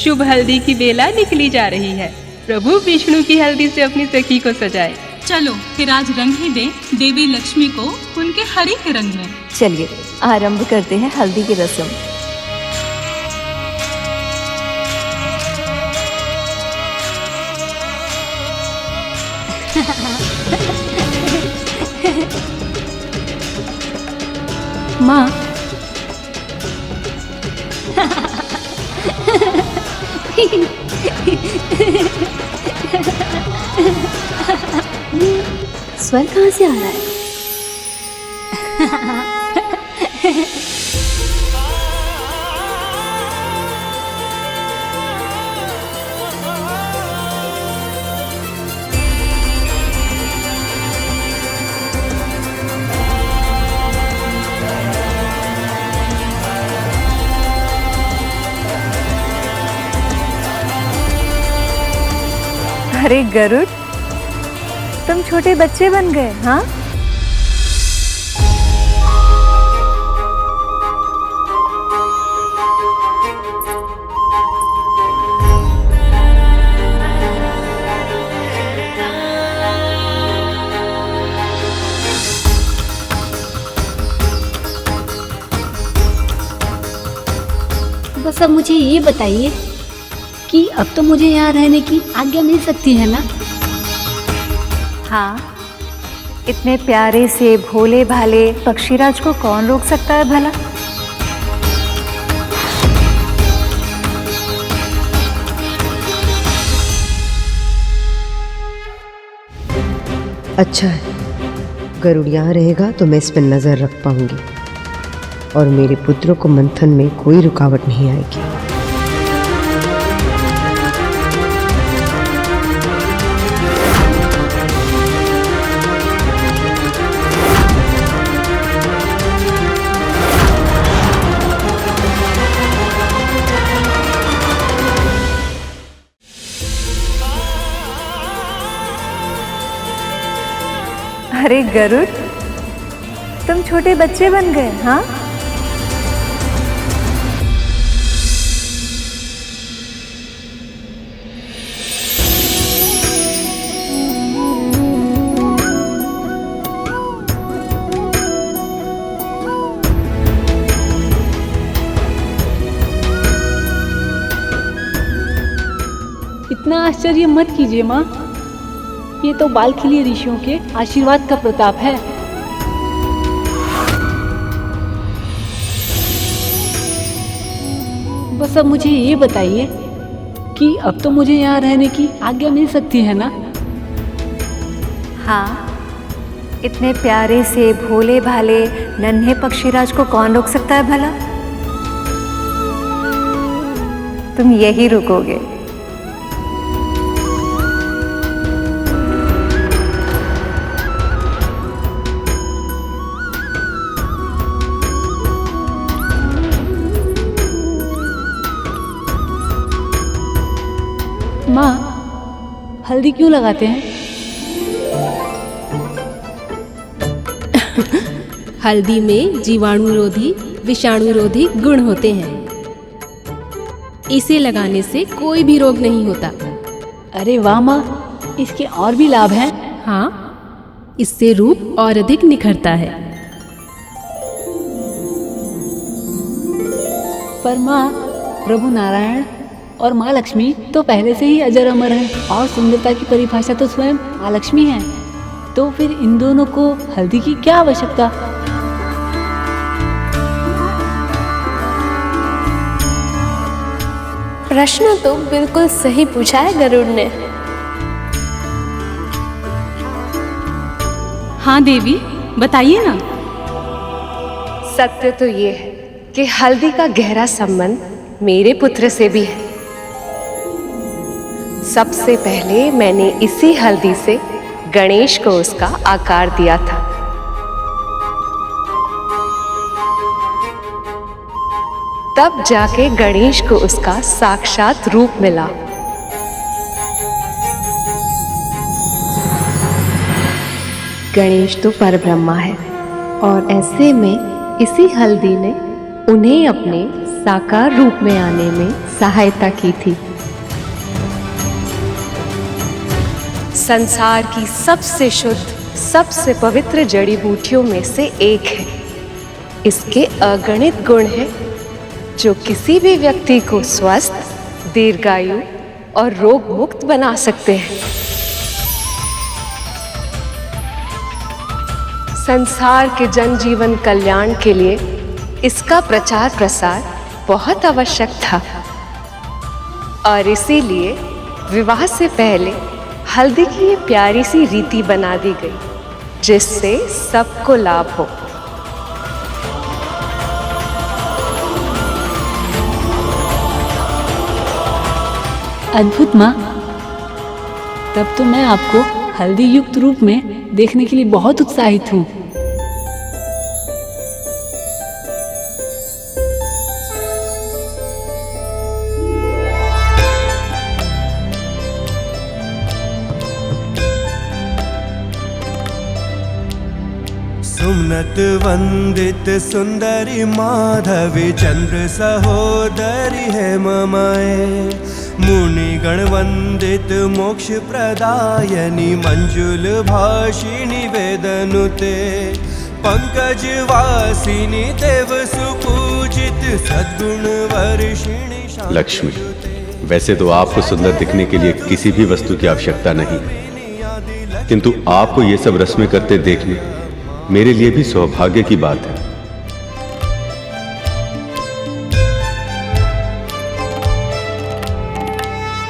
शुभ हल्दी की बेला निकली जा रही है। प्रभु विष्णु की हल्दी से अपनी सखी को सजाए। चलो फिर आज रंग ही दें देवी लक्ष्मी को उनके हरि के रंग में। चलिए आरंभ करते हैं हल्दी की रस्म। माँ, स्वर कहाँ से आ रहा है? अरे गरुड़, तुम छोटे बच्चे बन गए, हाँ? बस अब मुझे ये बताइए कि अब तो मुझे यहाँ रहने की आज्ञा मिल सकती है ना? हाँ, इतने प्यारे से भोले भाले पक्षीराज को कौन रोक सकता है भला? अच्छा है, गरुड़ यहाँ रहेगा तो मैं इस पर नजर रख पाऊंगी और मेरे पुत्रों को मंथन में कोई रुकावट नहीं आएगी। अरे गरुड़, तुम छोटे बच्चे बन गए, हाँ? इतना आश्चर्य मत कीजिए माँ, ये तो बाल खिली ऋषियों के आशीर्वाद का प्रताप है। बस अब मुझे ये बताइए कि अब तो मुझे यहाँ रहने की आज्ञा मिल सकती है ना? हाँ, इतने प्यारे से भोले भाले नन्हे पक्षीराज को कौन रोक सकता है भला? तुम यही रुकोगे। माँ, हल्दी क्यों लगाते हैं? हल्दी में जीवाणुरोधी विषाणुरोधी गुण होते हैं। इसे लगाने से कोई भी रोग नहीं होता। अरे वाह माँ, इसके और भी लाभ हैं? हाँ, इससे रूप और अधिक निखरता है। पर माँ, प्रभु नारायण और माँ लक्ष्मी तो पहले से ही अजर अमर हैं और सुंदरता की परिभाषा तो स्वयं माँ लक्ष्मी है, तो फिर इन दोनों को हल्दी की क्या आवश्यकता? प्रश्न तो बिल्कुल सही पूछा है गरुड़ ने। हाँ देवी, बताइए ना। सत्य तो ये है कि हल्दी का गहरा संबंध मेरे पुत्र से भी है। सबसे पहले मैंने इसी हल्दी से गणेश को उसका आकार दिया था। तब जाके गणेश को उसका साक्षात रूप मिला। गणेश तो परब्रह्मा है और ऐसे में इसी हल्दी ने उन्हें अपने साकार रूप में आने में सहायता की थी। संसार की सबसे शुद्ध, सबसे पवित्र जड़ी बूटियों में से एक है। इसके अगणित गुण हैं जो किसी भी व्यक्ति को स्वस्थ, दीर्घायु और रोग मुक्त बना सकते हैं। संसार के जनजीवन कल्याण के लिए इसका प्रचार प्रसार बहुत आवश्यक था और इसीलिए विवाह से पहले हल्दी की ये प्यारी सी रीति बना दी गई जिससे सबको लाभ हो। अद्भुत माँ, तब तो मैं आपको हल्दी युक्त रूप में देखने के लिए बहुत उत्साहित हूँ। सुमनत वंदित सुंदरी माधवी चंद्र सहोदरी है ममाए, मुनिगण वंदित मोक्ष प्रदायनी मंजुल भाषिणी वेदनुते, पंकज वासिनी देव सुपूजित सद्गुण वर्षिणी। लक्ष्मी, वैसे तो आपको सुंदर दिखने के लिए किसी भी वस्तु की आवश्यकता नहीं, किंतु आपको ये सब रस्में करते देखने मेरे लिए भी सौभाग्य की बात है।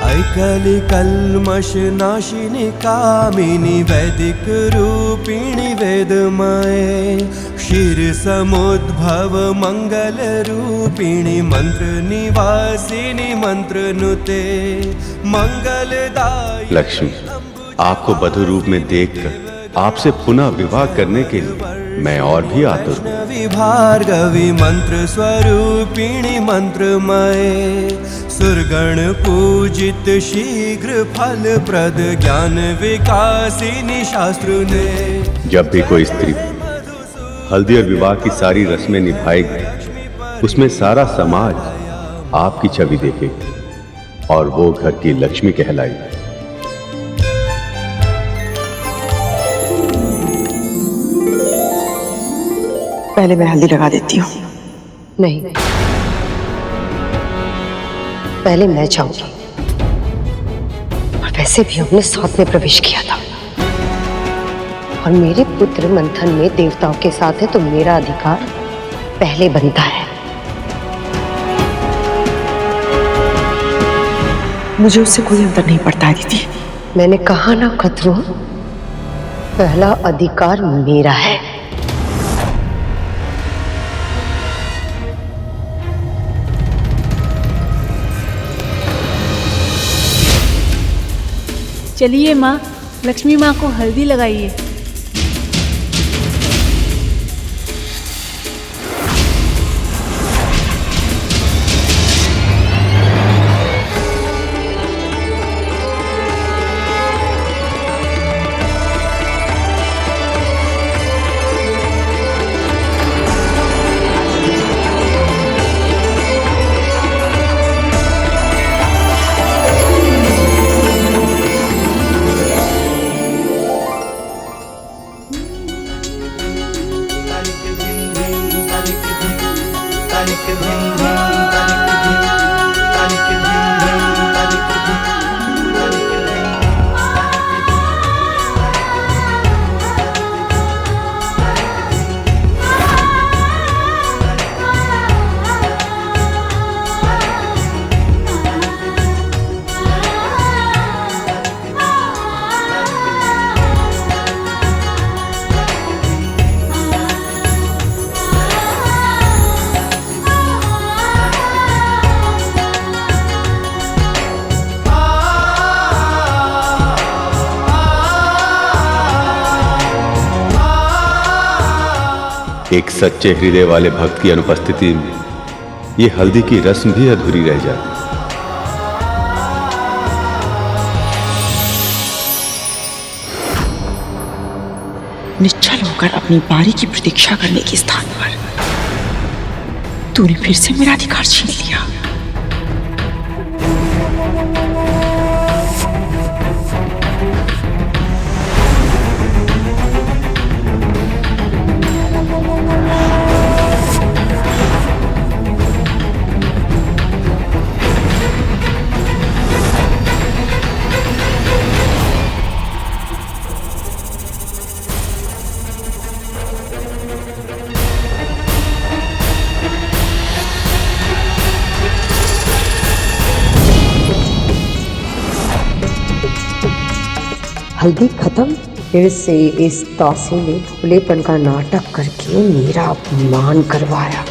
ऐकली कल्मष नाशिनी कामिनी वैदिक रूपिणी वेदमाए, क्षीर समुद्भव मंगल रूपिणी मंत्र निवासिनी मंत्र नुते, मंगलदायी। लक्ष्मी, आपको बधु रूप में देखकर आपसे पुनः विवाह करने के लिए मैं और भी आतुर हूँ। भार्गवी मंत्र स्वरूपिणी मंत्रमय, सुरगण पूजित शीघ्र फल प्रद ज्ञान विकासिनी शास्त्र ने। जब भी कोई स्त्री हल्दी और विवाह की सारी रस्में निभाएगी, उसमें सारा समाज आपकी छवि देखेगी और वो घर की लक्ष्मी कहलाएगी। पहले मैं हल्दी लगा देती हूँ। नहीं, पहले मैं चाहूंगी। और वैसे भी हमने साथ में प्रवेश किया था और मेरे पुत्र मंथन में देवताओं के साथ है तो मेरा अधिकार पहले बनता है। मुझे उससे कोई अंतर नहीं पड़ता है दीदी। मैंने कहा ना खतरो, पहला अधिकार मेरा है। चलिए माँ, लक्ष्मी माँ को हल्दी लगाइए। एक सच्चे हृदय वाले भक्त की अनुपस्थिति में ये हल्दी की रस्म भी अधूरी रह जाती। निश्चल होकर अपनी बारी की प्रतीक्षा करने के स्थान पर तूने फिर से मेरा अधिकार छीन लिया। हल्दी खत्म। फिर से इस तासी ने भोलेपन का नाटक करके मेरा अपमान करवाया।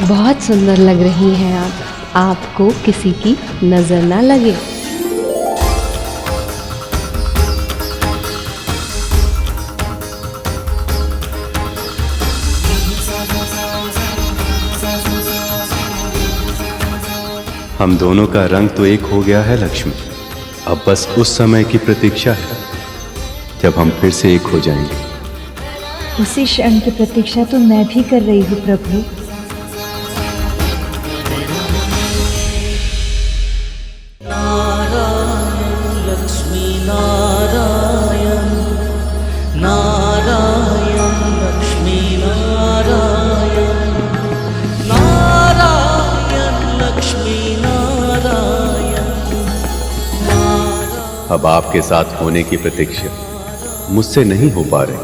बहुत सुंदर लग रही हैं आप। आपको किसी की नजर ना लगे। हम दोनों का रंग तो एक हो गया है लक्ष्मी। अब बस उस समय की प्रतीक्षा है जब हम फिर से एक हो जाएंगे। उसी क्षण की प्रतीक्षा तो मैं भी कर रही हूँ प्रभु। अब आपके साथ होने की प्रतीक्षा मुझसे नहीं हो पा रही।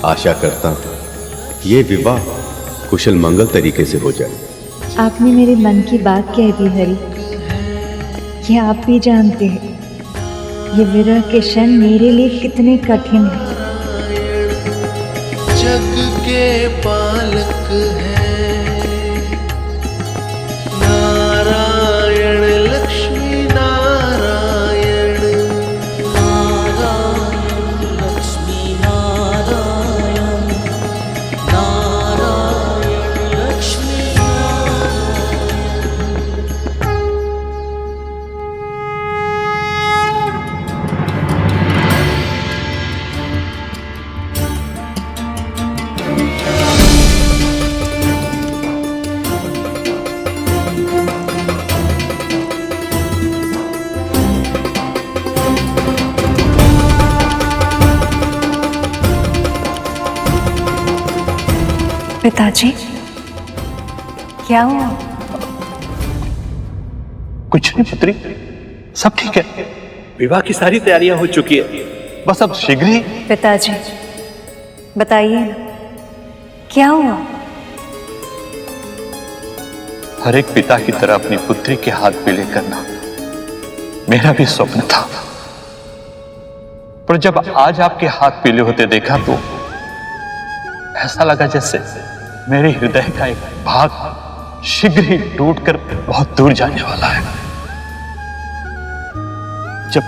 आशा करता हूं ये विवाह कुशल मंगल तरीके से हो जाए। आपने मेरे मन की बात कह दी हरि। ये आप भी जानते हैं ये विरह के क्षण मेरे लिए कितने कठिन हैं। जग के पालक हैं नारायण लक्ष्मी नारायण नारायण लक्ष्मी नारायण नारायण लक्ष्मी पिताजी क्या हुआ? कुछ नहीं पुत्री, सब ठीक है। विवाह की सारी तैयारियां हो चुकी है, बस अब शीघ्र ही। पिताजी बताइए ना क्या हुआ? हर एक पिता की तरह अपनी पुत्री के हाथ पीले करना मेरा भी स्वप्न था, पर जब आज आपके हाथ पीले होते देखा तो ऐसा लगा जैसे मेरे हृदय का एक भाग शीघ्र ही टूटकर बहुत दूर जाने वाला है। जब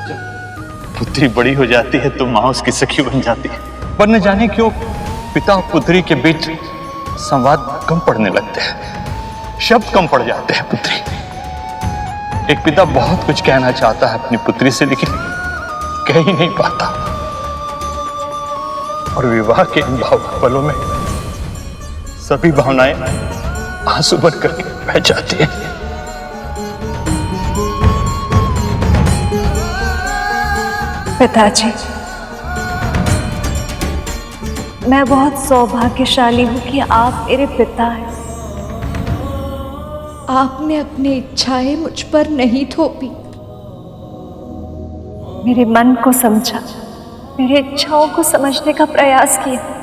पुत्री बड़ी हो जाती है तो मां उसकी सखी बन जाती है, पर न जाने क्यों पिता और पुत्री के बीच संवाद कम पड़ने लगते हैं, शब्द कम पड़ जाते हैं। पुत्री एक पिता बहुत कुछ कहना चाहता है अपनी पुत्री से, लेकिन कह ही नहीं पाता, और विवाह के इन भावुक पलों में सभी भावनाएं आंसू भर करके बह जाती हैं। पिताजी मैं बहुत सौभाग्यशाली हूँ कि आप मेरे पिता हैं। आपने अपनी इच्छाएं मुझ पर नहीं थोपी। मेरे मन को समझा, मेरी इच्छाओं को समझने का प्रयास किया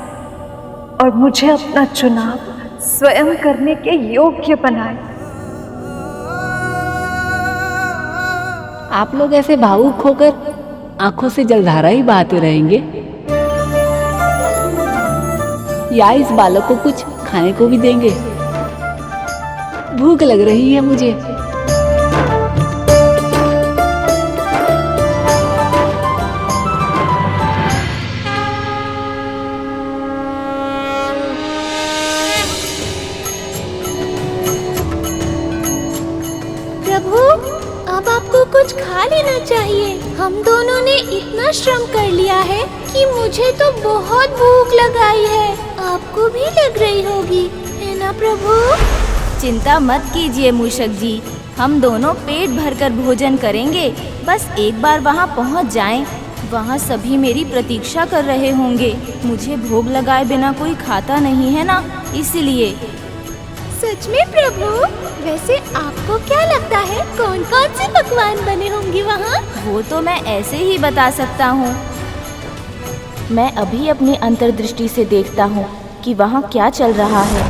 और मुझे अपना चुनाव स्वयं करने के योग्य बनाए। आप लोग ऐसे भावुक होकर आंखों से जलधारा ही बहाते रहेंगे या इस बालक को कुछ खाने को भी देंगे? भूख लग रही है मुझे। प्रभु अब आपको कुछ खा लेना चाहिए। हम दोनों ने इतना श्रम कर लिया है कि मुझे तो बहुत भूख लगाई है। आपको भी लग रही होगी, है ना प्रभु? चिंता मत कीजिए मूषक जी, हम दोनों पेट भरकर भोजन करेंगे। बस एक बार वहाँ पहुँच जाएं, वहाँ सभी मेरी प्रतीक्षा कर रहे होंगे। मुझे भोग लगाए बिना कोई खाता नहीं है ना, इसलिए। सच में प्रभु? वैसे आपको क्या लगता है कौन कौन से पकवान बने होंगे वहाँ? वो तो मैं ऐसे ही बता सकता हूँ। मैं अभी अपनी अंतर्दृष्टि से देखता हूँ कि वहाँ क्या चल रहा है।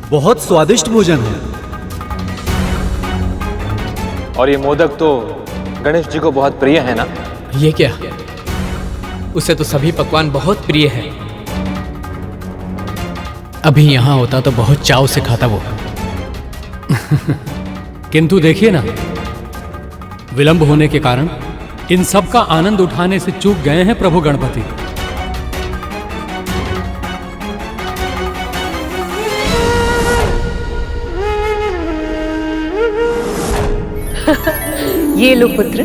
बहुत स्वादिष्ट भोजन है। और ये मोदक तो गणेश जी को बहुत प्रिय है ना? ये क्या? उसे तो सभी पकवान बहुत प्रिय हैं। अभी यहाँ होता तो बहुत चाव से खाता वो। किंतु देखिए ना, विलंब होने के कारण इन सब का आनंद उठाने से चूक गए हैं प्रभु गणपति। ये लो पुत्र,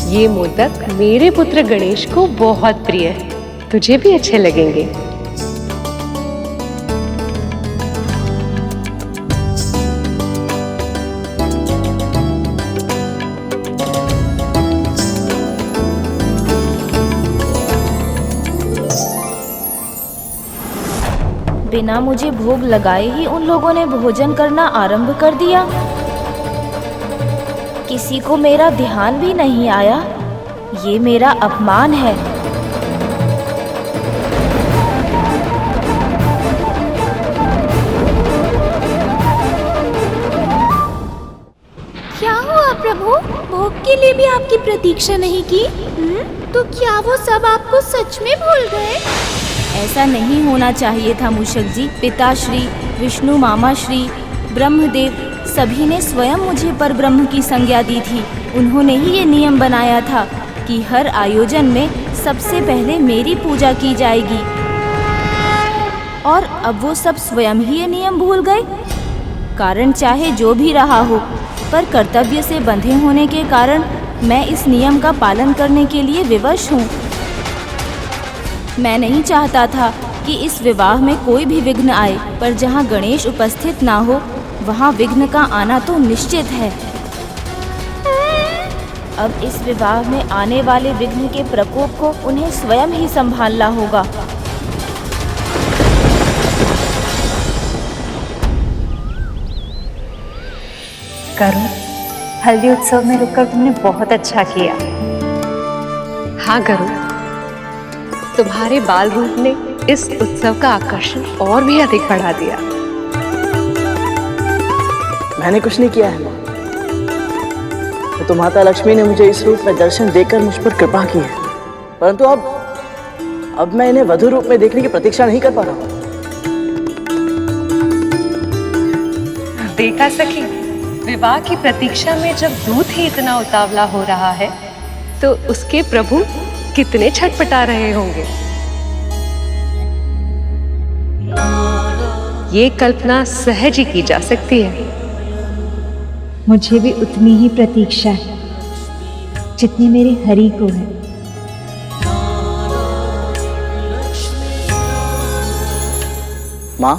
ये मोदक मेरे पुत्र गणेश को बहुत प्रिय है, तुझे भी अच्छे लगेंगे। बिना मुझे भोग लगाए ही उन लोगों ने भोजन करना आरंभ कर दिया। किसी को मेरा ध्यान भी नहीं आया। ये मेरा अपमान है। क्या हुआ प्रभु? भोग के लिए भी आपकी प्रतीक्षा नहीं की? तो क्या वो सब आपको सच में भूल गए? ऐसा नहीं होना चाहिए था मूषक जी। पिताश्री, विष्णु मामा श्री, ब्रह्मदेव सभी ने स्वयं मुझे परब्रह्म की संज्ञा दी थी। उन्होंने ही ये नियम बनाया था कि हर आयोजन में सबसे पहले मेरी पूजा की जाएगी। और अब वो सब स्वयं ही ये नियम भूल गए। कारण चाहे जो भी रहा हो, पर कर्तव्य से बंधे होने के कारण मैं इस नियम का पालन करने के लिए विवश हूँ। मैं नहीं चाहता था कि इस विवाह में कोई भी विघ्न आए, पर जहाँ गणेश उपस्थित ना हो वहाँ विघ्न का आना तो निश्चित है। अब इस विवाह में आने वाले विघ्न के प्रकोप को उन्हें स्वयं ही संभालना होगा। करुण, हल्दी उत्सव में रुककर तुमने बहुत अच्छा किया। हाँ गरुड़, तुम्हारे बाल रूप ने इस उत्सव का आकर्षण और भी अधिक बढ़ा दिया। मैंने कुछ नहीं किया है माँ। तो माता लक्ष्मी ने मुझे इस रूप में दर्शन देकर मुझ पर कृपा की है, परंतु अब मैं इन्हें वधु रूप में देखने की प्रतीक्षा नहीं कर पा रहा हूँ। देखा सखी, विवाह की प्रतीक्षा में जब दूत ही इतना उतावला हो रहा है तो उसके प्रभु कितने छटपटा रहे होंगे। ये कल्पना सहज ही की जा सकती है। मुझे भी उतनी ही प्रतीक्षा है जितनी मेरे हरि को है। माँ,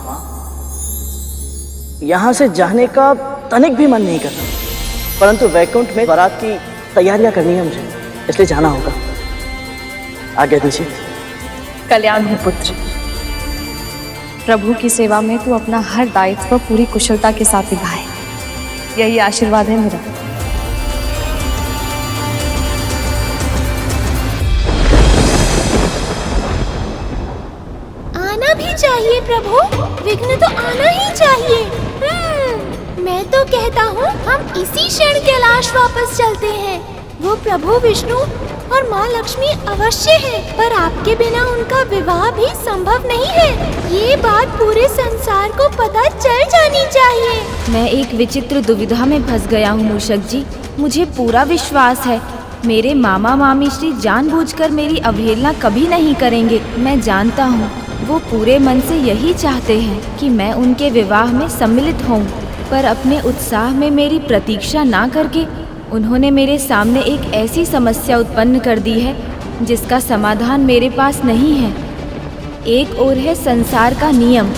यहाँ से जाने का तनिक भी मन नहीं कर रहा, परंतु वैकुंठ में बारात की तैयारियां करनी है मुझे, इसलिए जाना होगा। आज्ञा दीजिए। कल्याण हो पुत्र। प्रभु की सेवा में तू अपना हर दायित्व पूरी कुशलता के साथ निभाए, यही आशीर्वाद है मेरा। आना भी चाहिए प्रभु, विघ्न तो आना ही चाहिए। मैं तो कहता हूँ हम इसी क्षण कैलाश वापस चलते हैं। वो प्रभु विष्णु और माँ लक्ष्मी अवश्य है, पर आपके बिना उनका विवाह भी संभव नहीं है। ये बात पूरे संसार को पता चल जानी चाहिए। मैं एक विचित्र दुविधा में फंस गया हूँ मूषक जी। मुझे पूरा विश्वास है मेरे मामा मामी श्री जानबूझकर मेरी अवहेलना कभी नहीं करेंगे। मैं जानता हूँ वो पूरे मन से यही चाहते हैं कि मैं उनके विवाह में सम्मिलित हूँ, पर अपने उत्साह में मेरी प्रतीक्षा ना करके उन्होंने मेरे सामने एक ऐसी समस्या उत्पन्न कर दी है जिसका समाधान मेरे पास नहीं है। एक ओर है संसार का नियम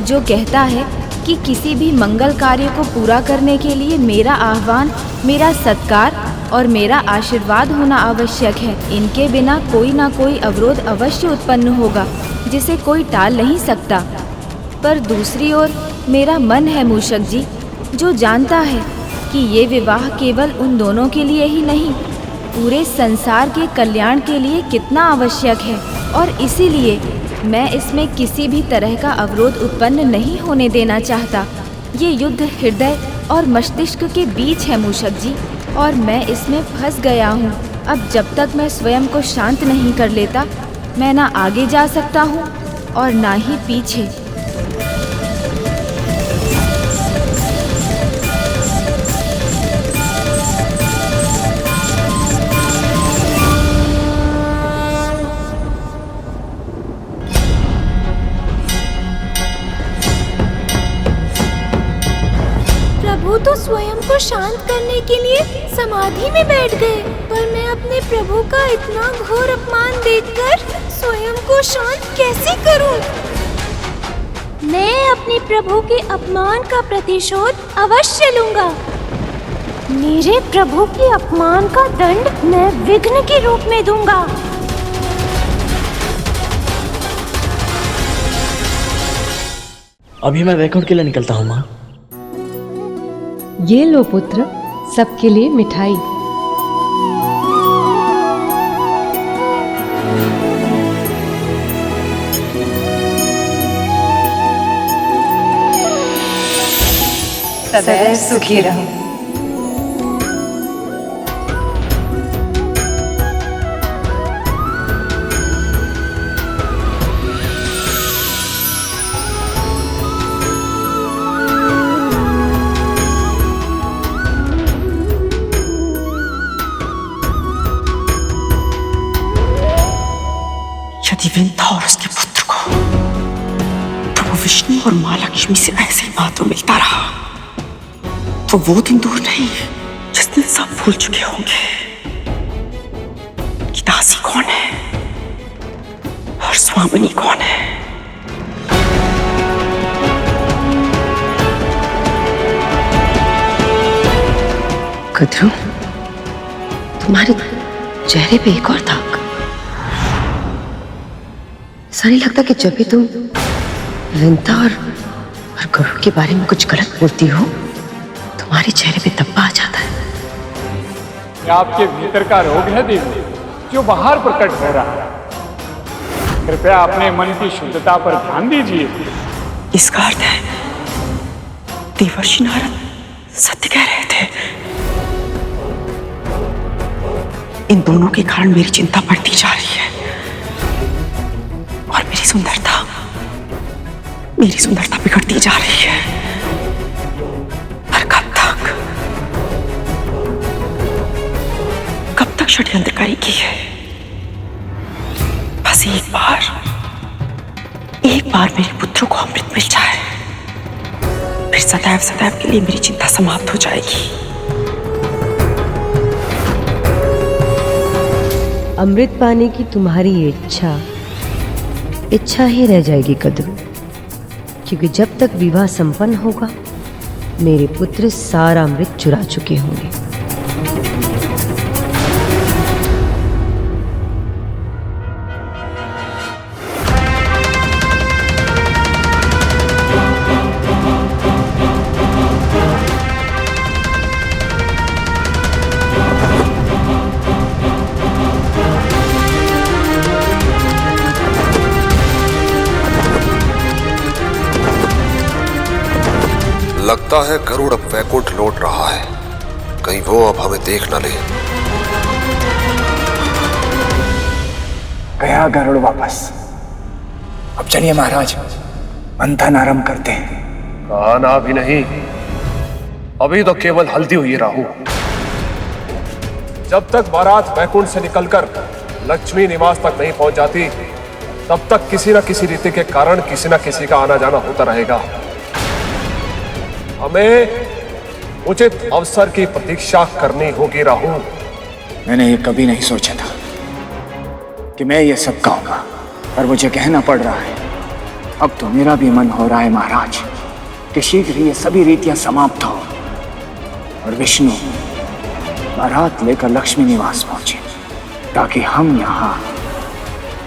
जो कहता है कि किसी भी मंगल कार्य को पूरा करने के लिए मेरा आह्वान, मेरा सत्कार और मेरा आशीर्वाद होना आवश्यक है। इनके बिना कोई ना कोई अवरोध अवश्य उत्पन्न होगा जिसे कोई टाल नहीं सकता। पर दूसरी ओर मेरा मन है मूषक जी, जो जानता है कि ये विवाह केवल उन दोनों के लिए ही नहीं, पूरे संसार के कल्याण के लिए कितना आवश्यक है, और इसीलिए मैं इसमें किसी भी तरह का अवरोध उत्पन्न नहीं होने देना चाहता। ये युद्ध हृदय और मस्तिष्क के बीच है मूषक जी, और मैं इसमें फंस गया हूँ। अब जब तक मैं स्वयं को शांत नहीं कर लेता, मैं ना आगे जा सकता हूँ और ना ही पीछे। प्रभु तो स्वयं को शांत करने के लिए समाधि में बैठ गए, पर मैं अपने प्रभु का इतना घोर अपमान देखकर स्वयं को शांत कैसे करूं? मैं अपने प्रभु के अपमान का प्रतिशोध अवश्य लूंगा। मेरे प्रभु के अपमान का दंड मैं विघ्न के रूप में दूंगा। अभी मैं वैकुंठ के लिए निकलता हूँ माँ। ये लो पुत्र, सबके लिए मिठाई। सदैव सुखी रहो। यदि विंता और उसके पुत्र को प्रभु विष्णु और माँ लक्ष्मी से ऐसे ही महत्व मिलता रहा, तो वो दिन दूर नहीं जिस दिन सब भूल चुके होंगे कि दासी कौन है और स्वामिनी कौन है। कद्रू, तुम्हारे चेहरे पे एक और दाग। ऐसा नहीं लगता कि जब भी तुम विंता और गरुड़ के बारे में कुछ गलत बोलती हो, तुम्हारे चेहरे पे धब्बा आ जाता है? ये आपके भीतर का रोग है देवी, जो बाहर प्रकट हो रहा है। कृपया अपने मन की शुद्धता पर ध्यान दीजिए। इसका अर्थ है देवर्षि नारद सत्य कह रहे थे। इन दोनों के कारण मेरी चिंता बढ़ती जा रही है, और मेरी सुंदरता बिगड़ती जा रही है। कब तक षड्यंत्र करेगी है? बस एक बार मेरे पुत्रों को अमृत मिल जाए, फिर सदैव सदैव के लिए मेरी चिंता समाप्त हो जाएगी। अमृत पाने की तुम्हारी इच्छा ही रह जाएगी कद्रू, क्योंकि जब तक विवाह संपन्न होगा, मेरे पुत्र सारा अमृत चुरा चुके होंगे। लगता है गरुड़ अब वैकुंठ लौट रहा है, कहीं वो अब हमें देख न ले। गया गरुड़ वापस। अब चलिए महाराज, मंथन आरंभ करते हैं। कहा ना भी नहीं, अभी तो केवल हल्दी हुई राहु। जब तक बारात वैकुंठ से निकलकर लक्ष्मी निवास तक नहीं पहुंच जाती, तब तक किसी न किसी रीति के कारण किसी न किसी का आना जाना होता रहेगा। हमें उचित अवसर की प्रतीक्षा करनी होगी राहु। मैंने ये कभी नहीं सोचा था कि मैं ये सब कहूंगा, पर मुझे कहना पड़ रहा है। अब तो मेरा भी मन हो रहा है महाराज कि शीघ्र ही ये सभी रीतियां समाप्त हो और विष्णु बारात लेकर लक्ष्मी निवास पहुंचे, ताकि हम यहाँ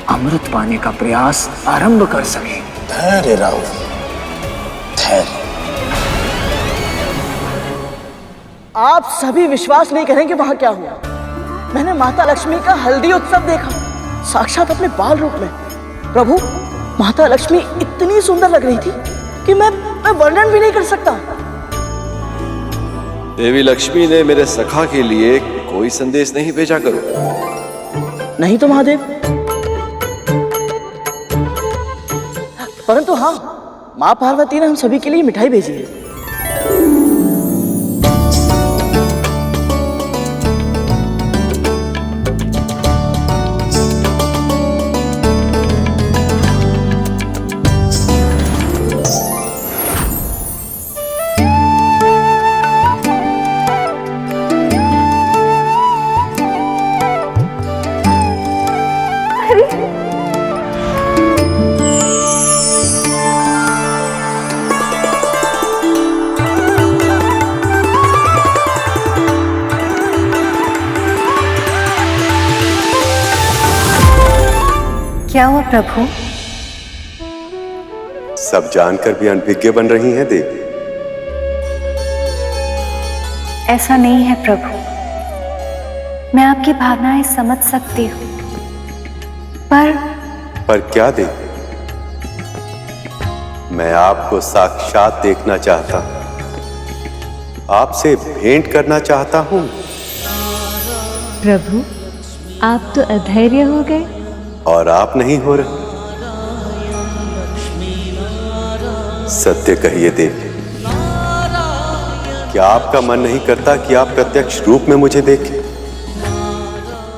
अमृत पाने का प्रयास आरंभ कर सकें। धैर्य राहुल, धैर्य। आप सभी विश्वास नहीं करेंगे वहां क्या हुआ। मैंने माता लक्ष्मी का हल्दी उत्सव देखा, साक्षात अपने बाल रूप में। प्रभु, माता लक्ष्मी इतनी सुंदर लग रही थी कि मैं वर्णन भी नहीं कर सकता। देवी लक्ष्मी ने मेरे सखा के लिए कोई संदेश नहीं भेजा करो। नहीं तो महादेव, परंतु हाँ, माँ पार्वती ने हम सभी के लिए मिठाई भेजी है। क्या हुआ प्रभु? सब जानकर भी अनभिज्ञ बन रही हैं देवी। ऐसा नहीं है प्रभु, मैं आपकी भावनाएं समझ सकती हूँ, पर क्या देवी? मैं आपको साक्षात देखना चाहता हूं, आपसे भेंट करना चाहता हूं। प्रभु, आप तो अधैर्य हो गए। और आप नहीं हो रहे। सत्य कहिए देवी, क्या आपका मन नहीं करता कि आप प्रत्यक्ष रूप में मुझे देखें?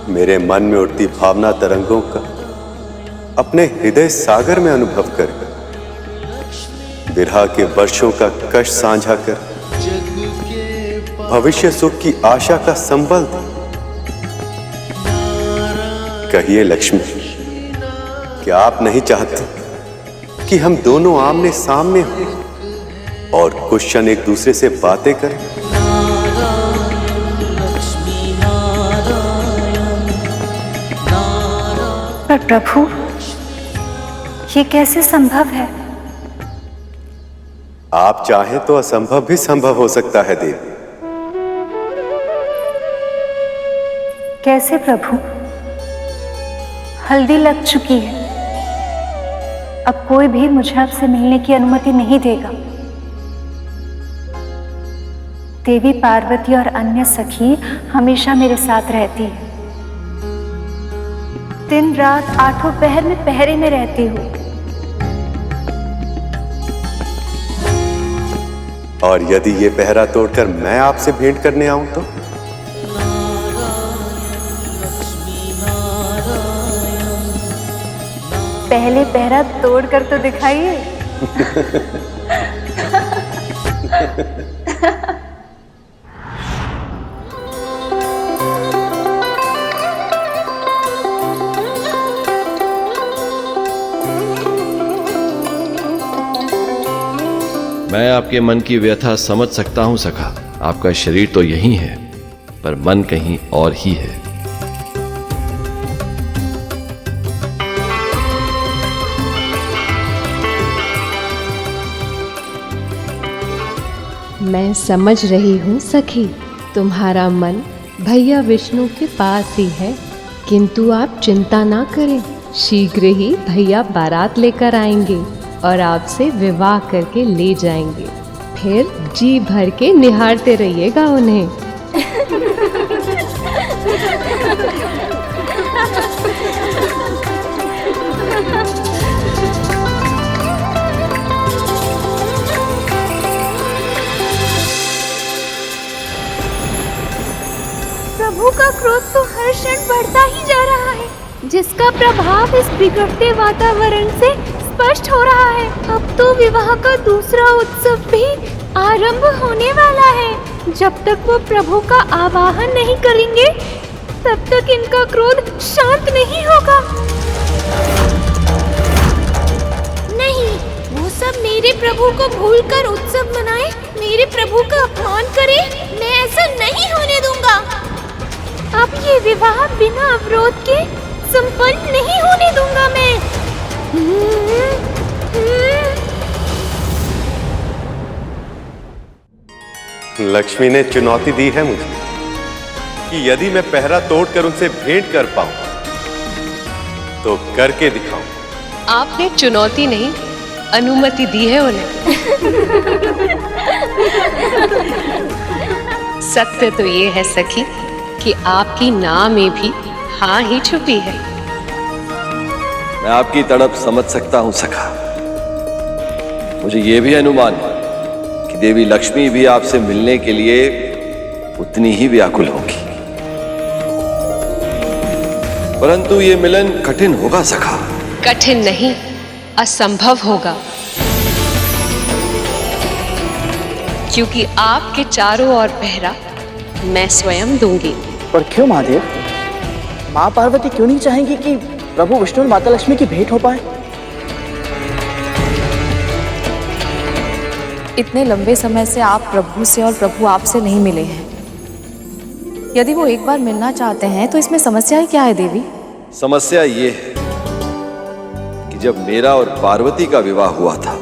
मेरे मन में उठती भावना तरंगों का अपने हृदय सागर में अनुभव कर, विरह के वर्षों का कष्ट साझा कर, भविष्य सुख की आशा का संबल दे। कहिए लक्ष्मी, क्या आप नहीं चाहते कि हम दोनों आमने सामने हों और कुछ क्षण एक दूसरे से बातें करें? पर प्रभु, ये कैसे संभव है? आप चाहें तो असंभव भी संभव हो सकता है देवी। कैसे प्रभु? हल्दी लग चुकी है, अब कोई भी मुझे आपसे मिलने की अनुमति नहीं देगा। देवी पार्वती और अन्य सखी हमेशा मेरे साथ रहती है। दिन रात आठों पहर में पहरे में रहती हूँ। और यदि ये पहरा तोड़कर मैं आपसे भेंट करने आऊं तो? पहले पहरा तोड़कर तो दिखाइए। मैं आपके मन की व्यथा समझ सकता हूं सखा। आपका शरीर तो यही है, पर मन कहीं और ही है। मैं समझ रही हूँ सखी, तुम्हारा मन भैया विष्णु के पास ही है, किंतु आप चिंता ना करें, शीघ्र ही भैया बारात लेकर आएंगे और आपसे विवाह करके ले जाएंगे। फिर जी भर के निहारते रहिएगा उन्हें। प्रभु का क्रोध तो हर क्षण बढ़ता ही जा रहा है, जिसका प्रभाव इस बिगड़ते वातावरण से स्पष्ट हो रहा है। अब तो विवाह का दूसरा उत्सव भी आरंभ होने वाला है। जब तक वो प्रभु का आवाहन नहीं करेंगे, तब तक इनका क्रोध शांत नहीं होगा। नहीं, वो सब मेरे मेरे प्रभु को भूलकर उत्सव मनाए, मेरे प्रभु का अपमान करे, मैं ऐसा नहीं होने दूंगा। अब ये विवाह बिना अवरोध के संपन्न नहीं होने दूंगा मैं। लक्ष्मी ने चुनौती दी है मुझे कि यदि मैं पहरा तोड़कर उनसे भेंट कर पाऊं तो करके दिखाऊं। आपने चुनौती नहीं, अनुमति दी है उन्हें। सत्य तो ये है सखी कि आपकी ना में भी हाँ ही छुपी है। मैं आपकी तड़प समझ सकता हूं सखा। मुझे यह भी अनुमान है कि देवी लक्ष्मी भी आपसे मिलने के लिए उतनी ही व्याकुल होगी, परंतु ये मिलन कठिन होगा सखा। कठिन नहीं, असंभव होगा, क्योंकि आपके चारों ओर पहरा मैं स्वयं दूंगी। पर क्यों महादेव? माँ पार्वती क्यों नहीं चाहेंगी कि प्रभु विष्णु और माता लक्ष्मी की भेंट हो पाए? इतने लंबे समय से आप प्रभु से और प्रभु आपसे नहीं मिले हैं। यदि वो एक बार मिलना चाहते हैं तो इसमें समस्या क्या है देवी? समस्या ये है कि जब मेरा और पार्वती का विवाह हुआ था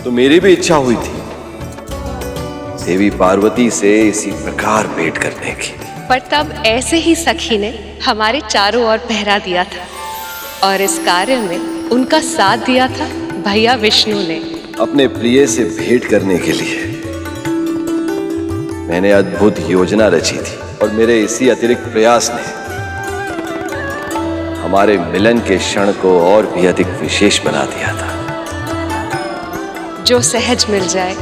तो मेरी भी इच्छा हुई थी देवी पार्वती से इसी प्रकार भेंट करने की, पर तब ऐसे ही सखी ने हमारे चारों ओर पहरा दिया था और इस कार्य में उनका साथ दिया था भैया विष्णु ने। अपने प्रिय से भेंट करने के लिए मैंने अद्भुत योजना रची थी और मेरे इसी अतिरिक्त प्रयास ने हमारे मिलन के क्षण को और भी अधिक विशेष बना दिया था। जो सहज मिल जाए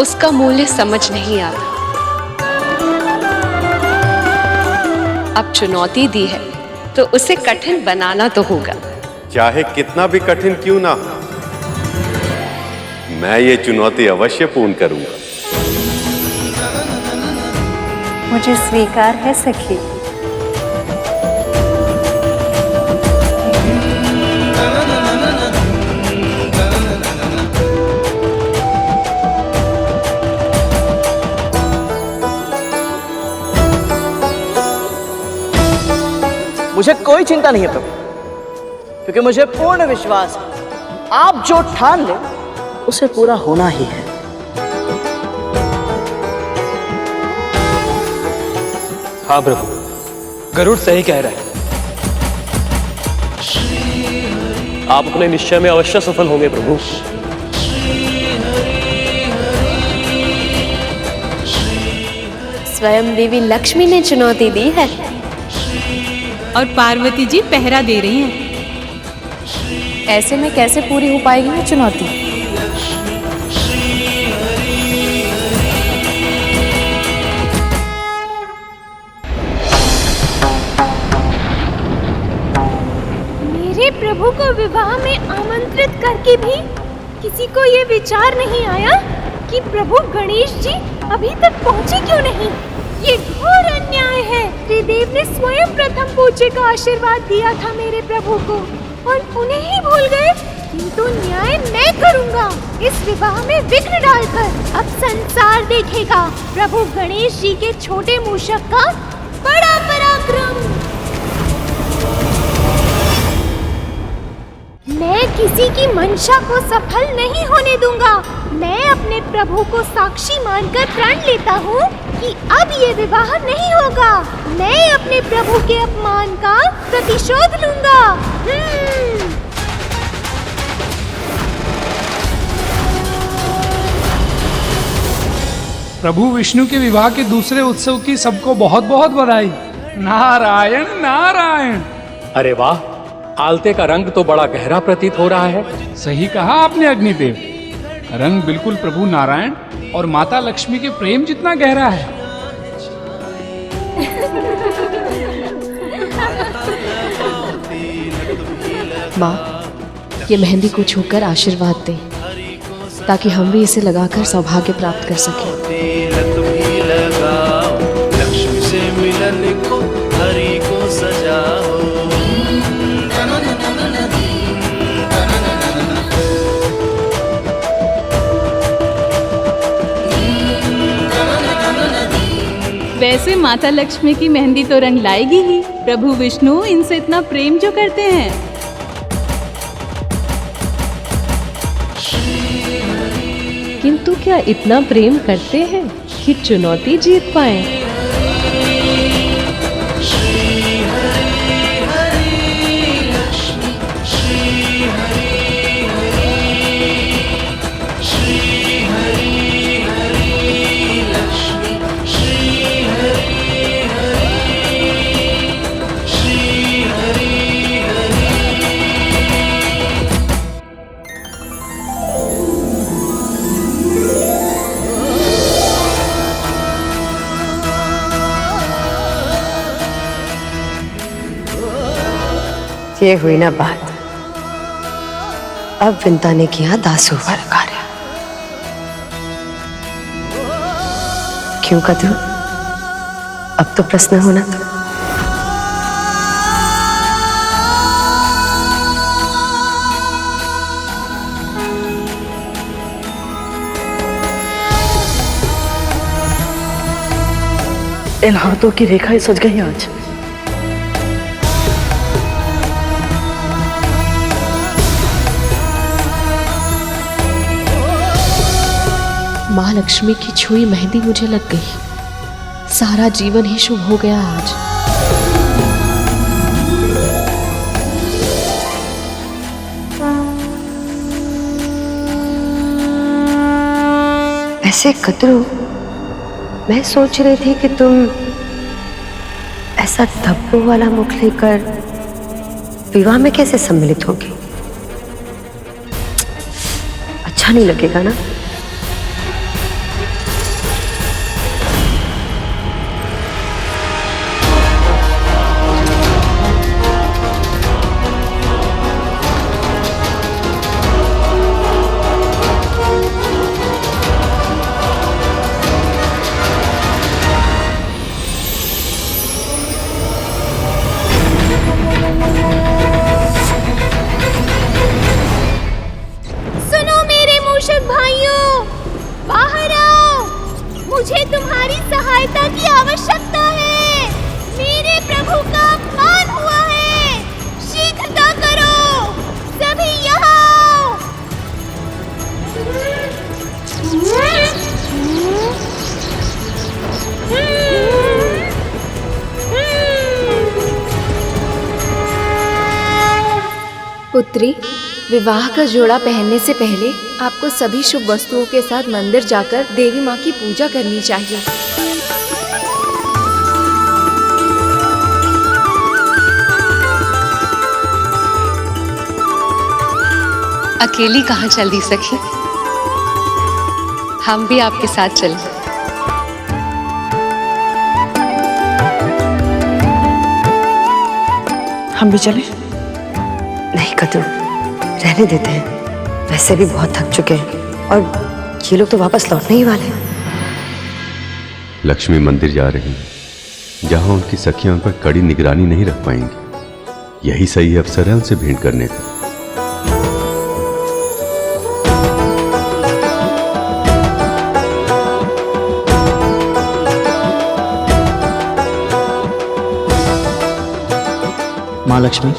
उसका मूल्य समझ नहीं आता। अब चुनौती दी है तो उसे कठिन बनाना तो होगा। चाहे कितना भी कठिन क्यों ना हो, मैं ये चुनौती अवश्य पूर्ण करूंगा। मुझे स्वीकार है सखी। मुझे कोई चिंता नहीं है प्रभु, क्योंकि मुझे पूर्ण विश्वास है आप जो ठान ले उसे पूरा होना ही है। हाँ प्रभु, गरुड़ सही कह रहा है। आप अपने निश्चय में अवश्य सफल होंगे प्रभु। स्वयं देवी लक्ष्मी ने चुनौती दी है और पार्वती जी पहरा दे रही हैं। ऐसे में कैसे पूरी हो पाएगी ये चुनौती? मेरे प्रभु को विवाह में आमंत्रित करके भी किसी को ये विचार नहीं आया कि प्रभु गणेश जी अभी तक पहुंचे क्यों नहीं। ये घोर अन्याय है। त्रिदेव ने स्वयं प्रथम पूज्य का आशीर्वाद दिया था मेरे प्रभु को और उन्हें ही भूल गए। किंतु न्याय मैं करूंगा। इस विवाह में विघ्न डालकर अब संसार देखेगा प्रभु गणेश जी के छोटे मूषक का बड़ा पराक्रम। मैं किसी की मंशा को सफल नहीं होने दूंगा। मैं अपने प्रभु को साक्षी मानकर प्रण लेता हूँ कि अब ये विवाह नहीं होगा। मैं अपने प्रभु के अपमान का प्रतिशोध लूंगा। प्रभु विष्णु के विवाह के दूसरे उत्सव की सबको बहुत बहुत बधाई। नारायण नारायण। अरे वाह, आलते का रंग तो बड़ा गहरा प्रतीत हो रहा है। सही कहा आपने अग्निदेव, रंग बिल्कुल प्रभु नारायण और माता लक्ष्मी के प्रेम जितना गहरा है। माँ, ये मेहंदी को छूकर आशीर्वाद दें ताकि हम भी इसे लगाकर सौभाग्य प्राप्त कर सकें। लक्ष्मी से मिलन को हरि को सजाओ। से माता लक्ष्मी की मेहंदी तो रंग लाएगी ही। प्रभु विष्णु इनसे इतना प्रेम जो करते हैं। किंतु क्या इतना प्रेम करते हैं कि चुनौती जीत पाए? ये हुई ना बात। अब विंता ने किया दासू वाला कार्य। क्यों कद्रू? अब तो प्रश्न होना था। इन हाथों की रेखाएं सज गई आज। माँ लक्ष्मी की छुई मेहंदी मुझे लग गई। सारा जीवन ही शुभ हो गया आज। ऐसे कद्रू, मैं सोच रही थी कि तुम ऐसा धब्बों वाला मुख लेकर विवाह में कैसे सम्मिलित होगी। अच्छा नहीं लगेगा ना? मुझे तुम्हारी सहायता की आवश्यकता है। मेरे प्रभु का अपमान हुआ है। शीघ्रता करो, सभी यहाँ आओ। पुत्री, विवाह का जोड़ा पहनने से पहले आपको सभी शुभ वस्तुओं के साथ मंदिर जाकर देवी माँ की पूजा करनी चाहिए। अकेली कहाँ चल दी सखी? हम भी आपके साथ चलें। हम भी चलें? नहीं कद्रू, रहने देते हैं। वैसे भी बहुत थक चुके हैं और ये लोग तो वापस लौटने ही वाले हैं। लक्ष्मी मंदिर जा रही हैं, जहां उनकी सखियां उन पर कड़ी निगरानी नहीं रख पाएंगी। यही सही अवसर है उनसे भेंट करने का। माँ लक्ष्मी,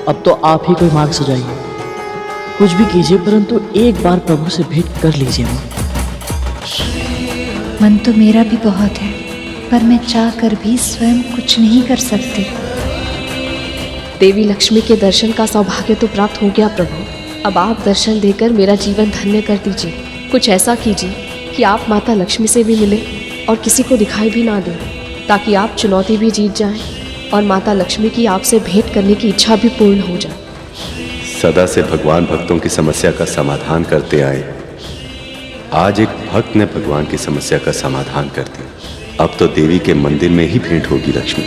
अब तो आप ही कोई मार्ग सजाइए। कुछ भी कीजिए, परंतु एक बार प्रभु से भेंट कर लीजिए। मन तो मेरा भी बहुत है, पर मैं चाह कर भी स्वयं कुछ नहीं कर सकती। देवी लक्ष्मी के दर्शन का सौभाग्य तो प्राप्त हो गया प्रभु। अब आप दर्शन देकर मेरा जीवन धन्य कर दीजिए। कुछ ऐसा कीजिए कि आप माता लक्ष्मी से भी मिले और किसी को दिखाई भी ना दें, ताकि आप चुनौती भी जीत जाएं और माता लक्ष्मी की आपसे भेंट करने की इच्छा भी पूर्ण हो जाए। सदा से भगवान भक्तों की समस्या का समाधान करते आए। आज एक भक्त ने भगवान की समस्या का समाधान कर दिया। अब तो देवी के मंदिर में ही भेंट होगी लक्ष्मी।